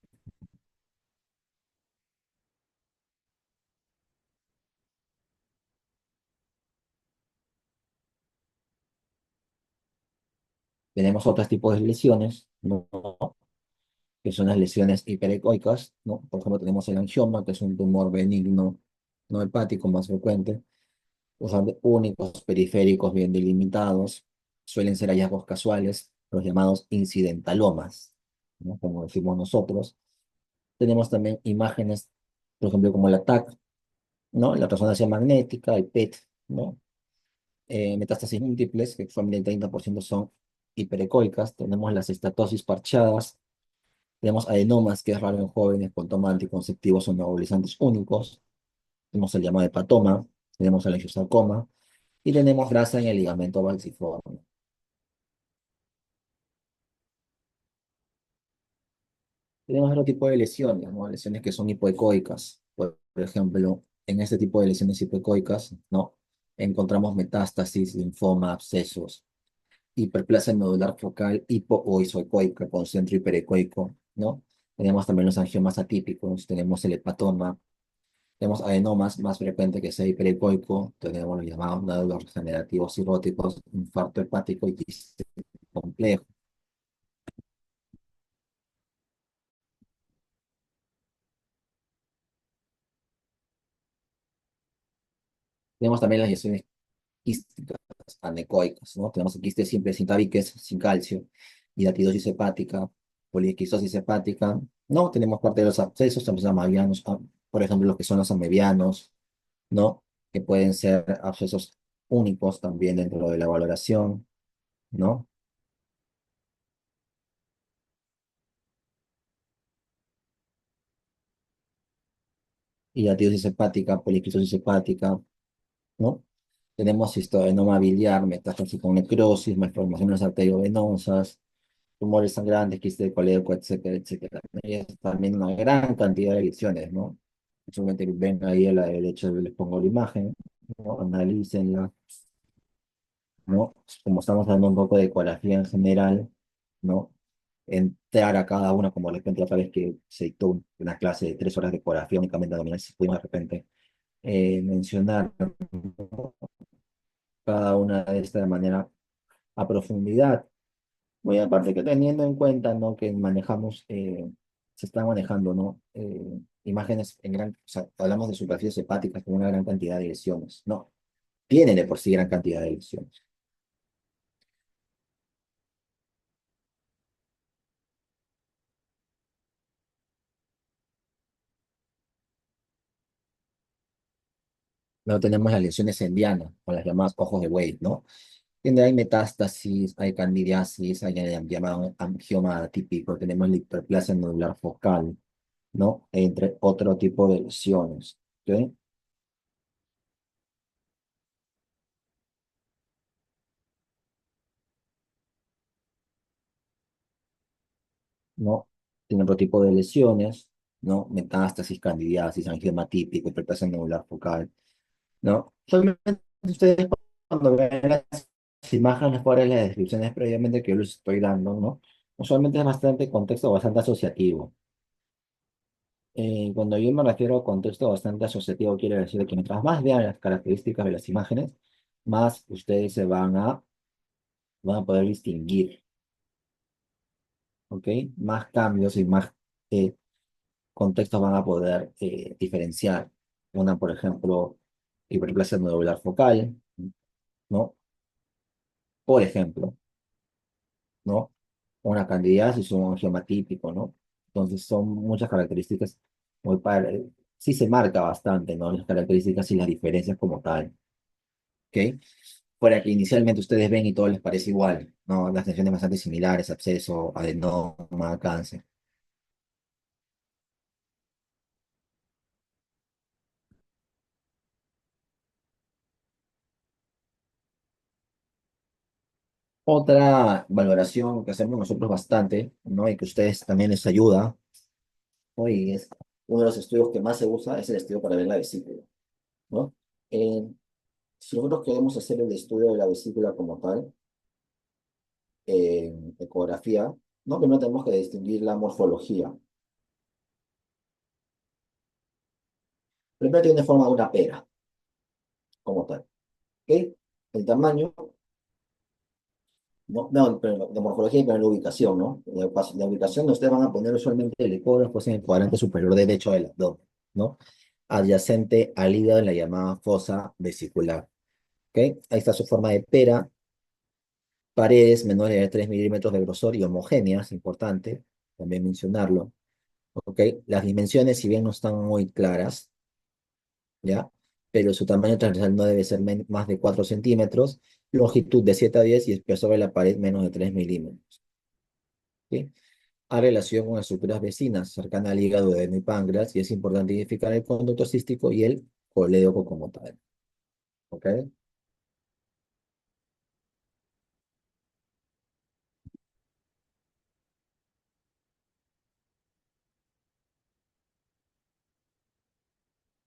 [SPEAKER 1] Tenemos otros tipos de lesiones, ¿no? Que son las lesiones hiperecoicas, ¿no? Por ejemplo, tenemos el angioma, que es un tumor benigno no hepático más frecuente, usando únicos periféricos bien delimitados, suelen ser hallazgos casuales, los llamados incidentalomas, ¿no? Como decimos nosotros. Tenemos también imágenes, por ejemplo, como la TAC, ¿no? La resonancia magnética, el PET, ¿no? Metástasis múltiples, que usualmente el 30% son hiperecoicas. Tenemos las estatosis parchadas. Tenemos adenomas, que es raro en jóvenes con toma de anticonceptivos o neobolizantes únicos. Tenemos el llamado hepatoma. Tenemos el angiosarcoma. Y tenemos grasa en el ligamento falciforme. Tenemos otro tipo de lesiones, ¿no? Lesiones que son hipoecoicas. Por ejemplo, en este tipo de lesiones hipoecoicas, ¿no? Encontramos metástasis, linfoma, abscesos, hiperplasia nodular focal, hipo o isoecoica con centro hiperecoico, ¿no? Tenemos también los angiomas atípicos, tenemos el hepatoma, tenemos adenomas más frecuente que sea hiperecoico, tenemos los llamados nódulos regenerativos cirróticos, infarto hepático y quiste complejo. Tenemos también las lesiones quísticas anecoicas, ¿no? Tenemos quistes simples sin tabiques, sin calcio, hidatidosis hepática, poliquistosis hepática, ¿no? Tenemos parte de los abscesos, también amebianos, por ejemplo, los que son los amebianos, ¿no? Que pueden ser abscesos únicos también dentro de la valoración, ¿no? Hidatidosis hepática, poliquistosis hepática, ¿no? Tenemos histoadenoma biliar, metástasis con necrosis, malformaciones arteriovenosas, tumores sangrantes, quistes de colédoco, etcétera, etcétera. Y es también una gran cantidad de lesiones, ¿no? Solamente ven ahí a la derecha, les pongo la imagen, ¿no? Analícenla, ¿no? Como estamos dando un poco de ecografía en general, ¿no? Entrar a cada una, como de repente otra vez que se dictó una clase de 3 horas de ecografía únicamente, dominar si pudimos de repente mencionar, ¿no? Cada una de esta de manera a profundidad. Muy aparte que teniendo en cuenta, ¿no? Que manejamos, se están manejando, ¿no? Imágenes en gran, o sea, hablamos de superficies hepáticas con una gran cantidad de lesiones, ¿no? Tienen de por sí gran cantidad de lesiones. Luego tenemos las lesiones en diana, o las llamadas ojos de buey, ¿no? Donde hay metástasis, hay candidiasis, hay el llamado angioma típico, tenemos la hiperplasia nodular focal, ¿no? Entre otro tipo de lesiones, ¿ok? ¿No? Tiene otro tipo de lesiones, ¿no? Metástasis, candidiasis, angioma típico, hiperplasia nodular focal, ¿no? Solamente ustedes cuando vean las imágenes fuera de las descripciones previamente que yo les estoy dando, ¿no? Usualmente es bastante contexto bastante asociativo. Cuando yo me refiero a contexto bastante asociativo, quiere decir que mientras más vean las características de las imágenes, más ustedes van a poder distinguir, ¿ok? Más cambios y más eh, contextos van a poder diferenciar. Una, por ejemplo, hiperplasia nodular focal, ¿no? Por ejemplo, ¿no? Una candidiasis o un angioma típico, ¿no? Entonces son muchas características muy sí se marca bastante, ¿no? Las características y las diferencias como tal, ¿ok? Fuera que inicialmente ustedes ven y todo les parece igual, ¿no? Las lesiones bastante similares, absceso, adenoma, cáncer. Otra valoración que hacemos nosotros bastante, ¿no? Y que a ustedes también les ayuda, ¿no? Y es uno de los estudios que más se usa, es el estudio para ver la vesícula, ¿no? Eh, si nosotros queremos hacer el estudio de la vesícula como tal, en ecografía, ¿no? Primero tenemos que distinguir la morfología. Primero tiene forma de una pera, como tal, ¿ok? El tamaño, no, no, pero de morfología, pero la ubicación, ¿no? La ubicación ustedes van a poner usualmente el ecógrafo pues, en el cuadrante superior derecho del abdomen, ¿no? Adyacente al hígado en la llamada fosa vesicular, ¿ok? Ahí está su forma de pera, paredes menores de 3 milímetros de grosor y homogéneas, importante también mencionarlo, ¿ok? Las dimensiones, si bien no están muy claras, ¿ya? Pero su tamaño transversal no debe ser más de 4 centímetros, longitud de 7 a 10 y espesor de la pared menos de 3 milímetros, ¿sí? A relación con estructuras vecinas, cercana al hígado, duodeno y páncreas, y es importante identificar el conducto cístico y el colédoco como tal, ¿ok?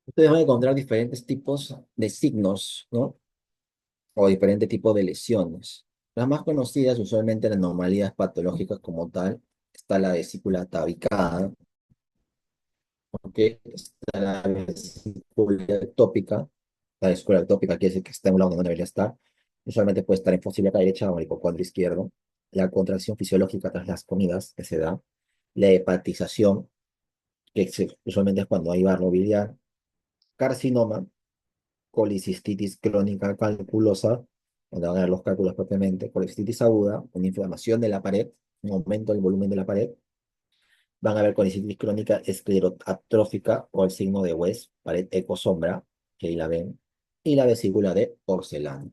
[SPEAKER 1] Ustedes van a encontrar diferentes tipos de signos, ¿no? O diferentes tipos de lesiones. Las más conocidas, usualmente las anomalías patológicas como tal, está la vesícula tabicada, ¿ok? Está la vesícula ectópica. La vesícula ectópica quiere decir que está en un lado donde no debería estar. Usualmente puede estar en fosa ilíaca derecha o en el hipocondrio izquierdo. La contracción fisiológica tras las comidas que se da. La hepatización, usualmente es cuando hay barro biliar. Carcinoma, colicistitis crónica calculosa, donde van a ver los cálculos propiamente. Colicistitis aguda, una inflamación de la pared, un aumento del volumen de la pared. Van a ver colicitis crónica esclerotrófica o el signo de West, pared ecosombra, que ahí la ven, y la vesícula de porcelana.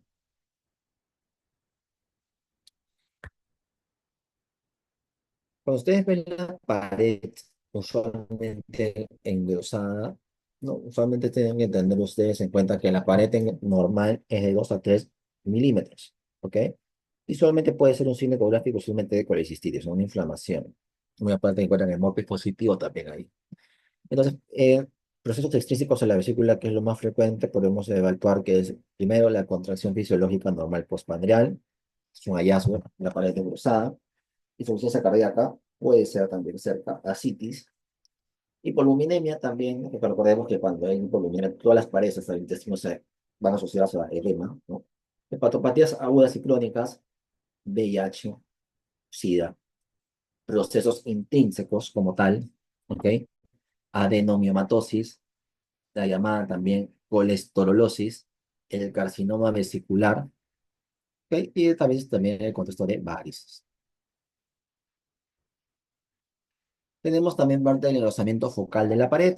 [SPEAKER 1] Cuando ustedes ven la pared usualmente engrosada, ¿no? Usualmente tienen que tener ustedes en cuenta que la pared normal es de 2 a 3 milímetros, ¿ok? Y solamente puede ser un signo ecográfico usualmente de colicistitis, una inflamación. Muy aparte encuentran el MOPE positivo también ahí. Entonces, procesos extrínsecos en la vesícula, que es lo más frecuente, podemos evaluar que es primero la contracción fisiológica normal postpandreal, es un hallazgo, la pared engrosada, insuficiencia cardíaca, puede ser también cerca, ascitis, hipolinemia también, que recordemos que cuando hay hipolinemia, todas las paredes del intestino se van asociadas a edema, ¿no? Hepatopatías agudas y crónicas, VIH, SIDA, procesos intrínsecos como tal, ¿ok? Adenomiomatosis, la llamada también colesterolosis, el carcinoma vesicular, ¿ok? Y también el contexto de varices. Tenemos también parte del engrosamiento focal de la pared,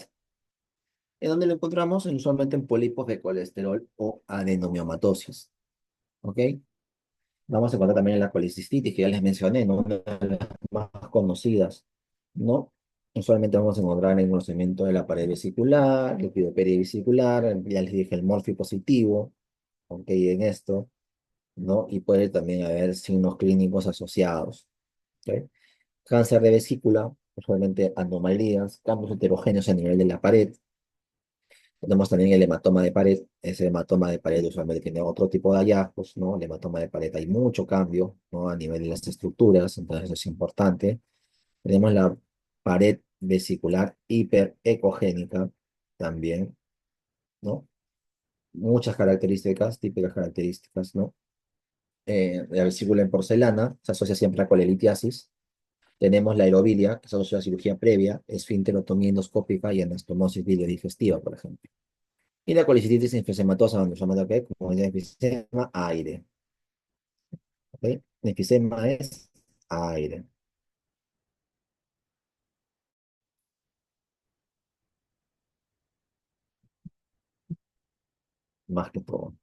[SPEAKER 1] ¿En dónde lo encontramos? Usualmente en pólipos de colesterol o adenomiomatosis, ¿ok? Vamos a encontrar también en la colicistitis, que ya les mencioné, ¿no? Una de las más conocidas, ¿no? Usualmente vamos a encontrar en el conocimiento de la pared vesicular, líquido perivesicular, ya les dije el morfi positivo, ¿ok? En esto, ¿no? Y puede también haber signos clínicos asociados, ¿ok? Cáncer de vesícula, usualmente anomalías, cambios heterogéneos a nivel de la pared. Tenemos también el hematoma de pared. Ese hematoma de pared usualmente tiene otro tipo de hallazgos, ¿no? El hematoma de pared hay mucho cambio, ¿no? A nivel de las estructuras, entonces eso es importante. Tenemos la pared vesicular hiperecogénica también, ¿no? Muchas características, típicas características, ¿no? La vesícula en porcelana se asocia siempre a colelitiasis. Tenemos la aerobilia, que se asocia a cirugía previa, esfinterotomía endoscópica y anastomosis biliodigestiva, por ejemplo. Y la colicitis enfisемatosa, donde llamamos que como el enfisema aire. ¿Ok? Enfisema es aire, más que todo.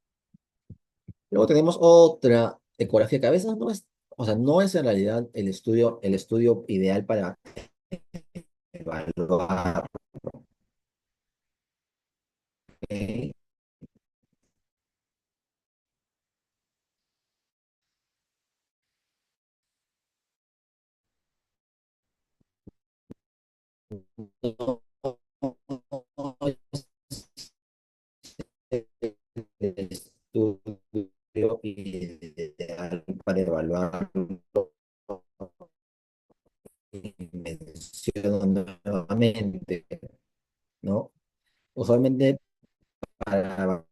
[SPEAKER 1] Luego tenemos otra ecografía de cabeza, no es, o sea, no es en realidad el estudio ideal para evaluar. ¿Ok? No es el estudio ideal para evaluar, y menciono nuevamente, ¿no? Usualmente para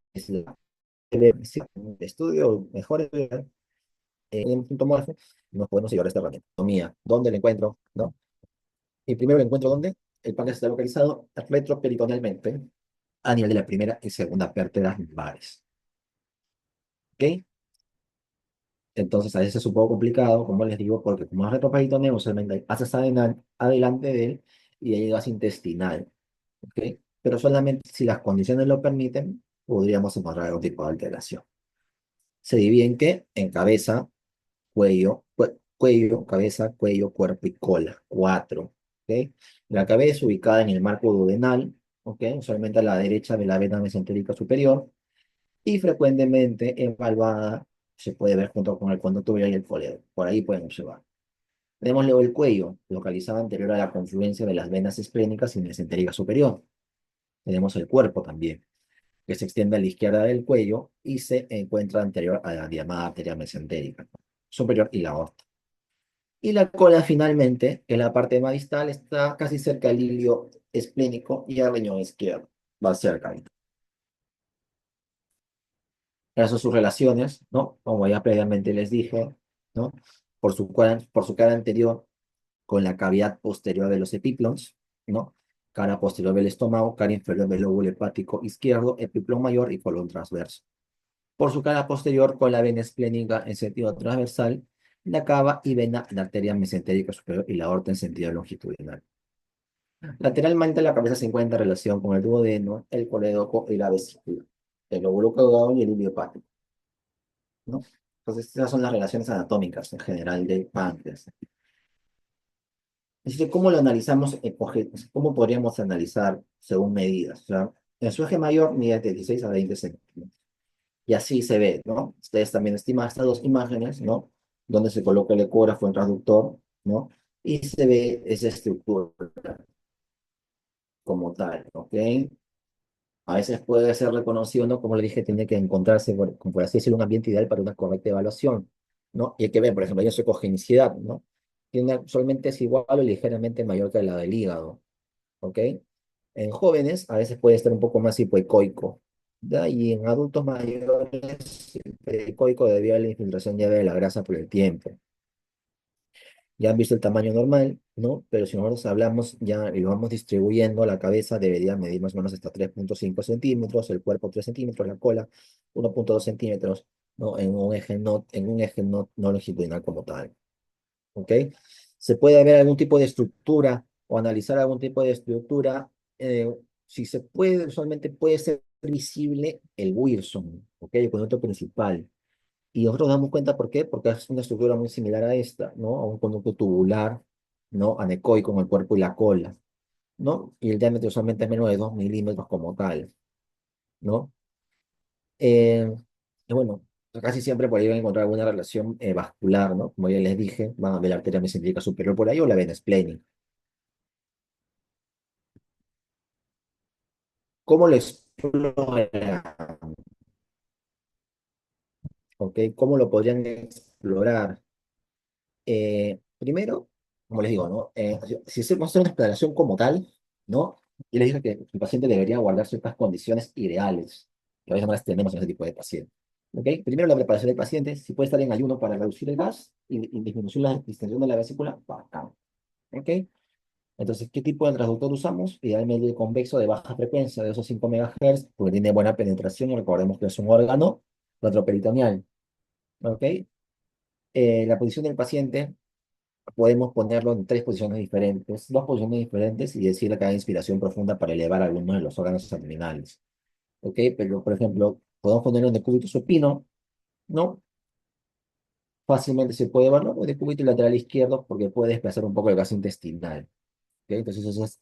[SPEAKER 1] estudio mejor en un punto muerto, nos podemos llevar a esta herramienta. Anatomía, ¿dónde lo encuentro? ¿No? Y primero lo encuentro ¿dónde? El páncreas está localizado retroperitonealmente a nivel de la primera y segunda vértebras lumbares. ¿Ok? Entonces a veces es un poco complicado, como les digo, porque como es retroperitoneo, usualmente hay pasas adelante de él y hay gas intestinal. ¿Ok? Pero solamente si las condiciones lo permiten, podríamos encontrar algún tipo de alteración. Se divide en qué? En cabeza, cuello, cabeza, cuello, cuerpo y cola. Cuatro. ¿Ok? La cabeza ubicada en el marco duodenal, ¿ok? Usualmente a la derecha de la vena mesentérica superior y frecuentemente evaluada, se puede ver junto con el conducto biliar y el colédoco. Por ahí pueden observar. Tenemos luego el cuello, localizado anterior a la confluencia de las venas esplénicas y mesentérica superior. Tenemos el cuerpo también, que se extiende a la izquierda del cuello y se encuentra anterior a la llamada arteria mesentérica superior y la aorta. Y la cola finalmente, que es la parte más distal, está casi cerca del hilio esplénico y al riñón izquierdo. Va cerca ahí. Esas son sus relaciones, ¿no? Como ya previamente les dije, ¿no? Por su cara anterior con la cavidad posterior de los epiplons, ¿no? Cara posterior del estómago, cara inferior del lóbulo hepático izquierdo, epiplón mayor y colon transverso. Por su cara posterior con la vena esplénica en sentido transversal, la cava y vena, la arteria mesentérica superior y la aorta en sentido longitudinal. Lateralmente la cabeza se encuentra en relación con el duodeno, el colédoco y la vesícula, el lóbulo caudado y el hilio hepático, ¿no? Entonces, esas son las relaciones anatómicas en general del páncreas. Así que, ¿cómo lo analizamos? ¿Cómo podríamos analizar según medidas? O sea, en su eje mayor mide de 16 a 20 centímetros. Y así se ve, ¿no? Ustedes también estiman estas dos imágenes, ¿no? Donde se coloca el ecógrafo, el transductor, ¿no? Y se ve esa estructura como tal, ¿ok? A veces puede ser reconocido, ¿no? Como le dije, tiene que encontrarse, como por así decirlo, un ambiente ideal para una correcta evaluación, ¿no? Y hay que ver, por ejemplo, hay su ecogenicidad, ¿no? Solamente es igual o ligeramente mayor que la del hígado, ¿ok? En jóvenes a veces puede estar un poco más hipoecoico, ¿ya? Y en adultos mayores, hipoecoico debido a la infiltración ya de la grasa por el tiempo. Ya han visto el tamaño normal, ¿no? Pero si nosotros hablamos ya y lo vamos distribuyendo, la cabeza debería medir más o menos hasta 3,5 centímetros, el cuerpo 3 centímetros, la cola 1,2 centímetros, ¿no? En un eje no longitudinal como tal, ¿ok? Se puede ver algún tipo de estructura o analizar algún tipo de estructura, si se puede, usualmente puede ser visible el Wilson, ¿ok? El conducto principal. Y nosotros nos damos cuenta, ¿por qué? Porque es una estructura muy similar a esta, ¿no? A un conducto tubular, ¿no? Anecoico con el cuerpo y la cola, ¿no? Y el diámetro usualmente es menos de 2 milímetros como tal, ¿no? Eh, y bueno, casi siempre por ahí van a encontrar alguna relación vascular, ¿no? Como ya les dije, van a ver la arteria mesentérica superior por ahí o la vena splénica. ¿Cómo lo exploran? ¿Ok? ¿Cómo lo podrían explorar? Primero, como les digo, ¿no? Si hacemos una exploración como tal, ¿no? Yo les dije que el paciente debería guardar ciertas condiciones ideales, que a veces no las tenemos en ese tipo de paciente. ¿Ok? Primero, la preparación del paciente, si puede estar en ayuno para reducir el gas y disminuir la distensión de la vesícula, bacán. ¿Ok? Entonces, ¿qué tipo de transductor usamos? Idealmente el convexo de baja frecuencia, de esos 5 MHz, porque tiene buena penetración y recordemos que es un órgano retroperitoneal. ¿Ok? La posición del paciente podemos ponerlo en tres posiciones diferentes, dos posiciones diferentes y decirle que haga inspiración profunda para elevar algunos de los órganos abdominales. ¿Ok? Pero, por ejemplo, podemos ponerlo en decúbito supino, ¿no? Fácilmente se puede verlo, o decúbito lateral izquierdo porque puede desplazar un poco el gas intestinal. ¿Ok? Entonces, eso es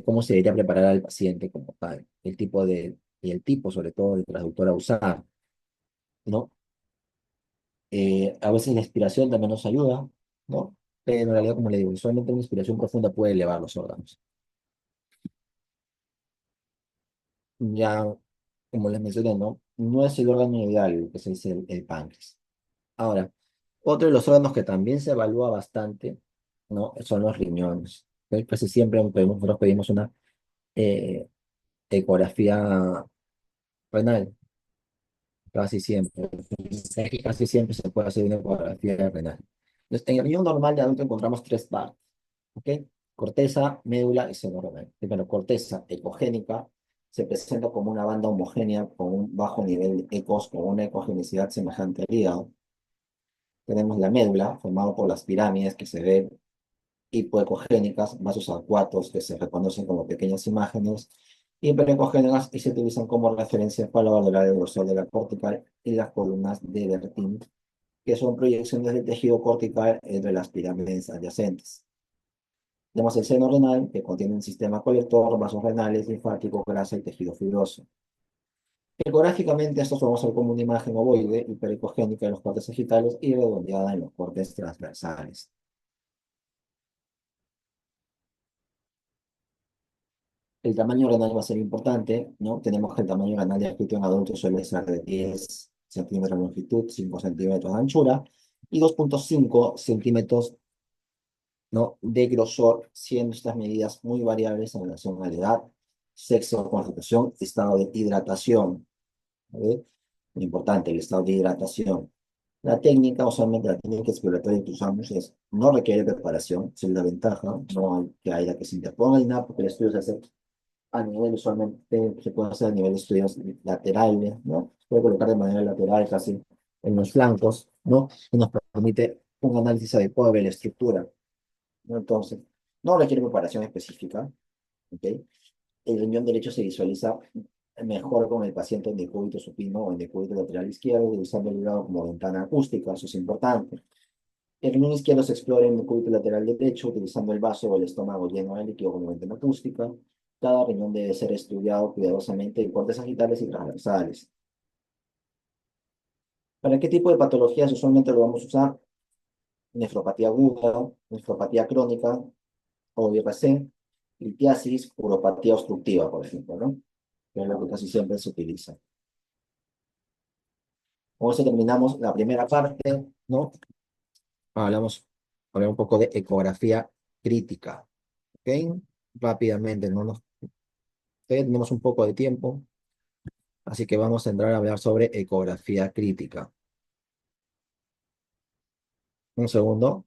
[SPEAKER 1] cómo se debería preparar al paciente como tal, el tipo y el tipo sobre todo de traductor a usar, ¿no? A veces la inspiración también nos ayuda, ¿no? Pero en realidad, como le digo, solamente una inspiración profunda puede elevar los órganos. Ya, como les mencioné, ¿no? No es el órgano ideal, que se dice el páncreas. Ahora, otro de los órganos que también se evalúa bastante, ¿no? Son los riñones. ¿Ok? Casi siempre nosotros pedimos una eh, ecografía renal, casi siempre. Casi siempre se puede hacer una ecografía renal. Entonces, en el riñón normal de adulto encontramos tres partes, ¿ok? Corteza, médula y seno renal. Primero, corteza ecogénica se presenta como una banda homogénea con un bajo nivel de ecos, con una ecogenicidad semejante al hígado. Tenemos la médula, formada por las pirámides que se ven hipoecogénicas, vasos acuatos que se reconocen como pequeñas imágenes, hiperecogénicas y se utilizan como referencia para valorar el grosor de la cortical y las columnas de Bertin, que son proyecciones del tejido cortical entre las pirámides adyacentes. Tenemos el seno renal, que contiene un sistema colector, vasos renales, linfático, grasa y tejido fibroso. Ecográficamente, estos podemos ver como una imagen ovoide, hiperecogénica en los cortes sagitales y redondeada en los cortes transversales. El tamaño renal va a ser importante, ¿no? Tenemos que el tamaño renal descrito en adultos suele ser de 10 centímetros de longitud, 5 centímetros de anchura y 2,5 centímetros, ¿no? de grosor, siendo estas medidas muy variables en relación a la edad, sexo, constitución, estado de hidratación. ¿Vale? Muy importante, el estado de hidratación. La técnica, usualmente la técnica exploratoria que usamos no requiere preparación, esa es la ventaja, no hay que haya que se interponga ni nada, porque el estudio se hace a nivel, usualmente se puede hacer a nivel de estudios laterales, ¿no? Se puede colocar de manera lateral, casi en los flancos, ¿no? Y nos permite un análisis adecuado de la estructura, ¿no? Entonces, no requiere preparación específica, ¿ok? El riñón derecho se visualiza mejor con el paciente en decúbito supino o en decúbito lateral izquierdo, utilizando el hígado como ventana acústica, eso es importante. El riñón izquierdo se explora en decúbito lateral derecho, utilizando el vaso o el estómago lleno de líquido como ventana acústica. Cada riñón debe ser estudiado cuidadosamente en cortes sagitales y transversales. ¿Para qué tipo de patologías usualmente lo vamos a usar? Nefropatía aguda, nefropatía crónica, o IRC, litiasis, uropatía obstructiva, por ejemplo, ¿no? Que es lo que casi siempre se utiliza. Con eso terminamos la primera parte, ¿no? Hablamos un poco de ecografía crítica, ¿ok? Rápidamente, no nos tenemos un poco de tiempo, así que vamos a entrar a hablar sobre ecografía crítica. Un segundo.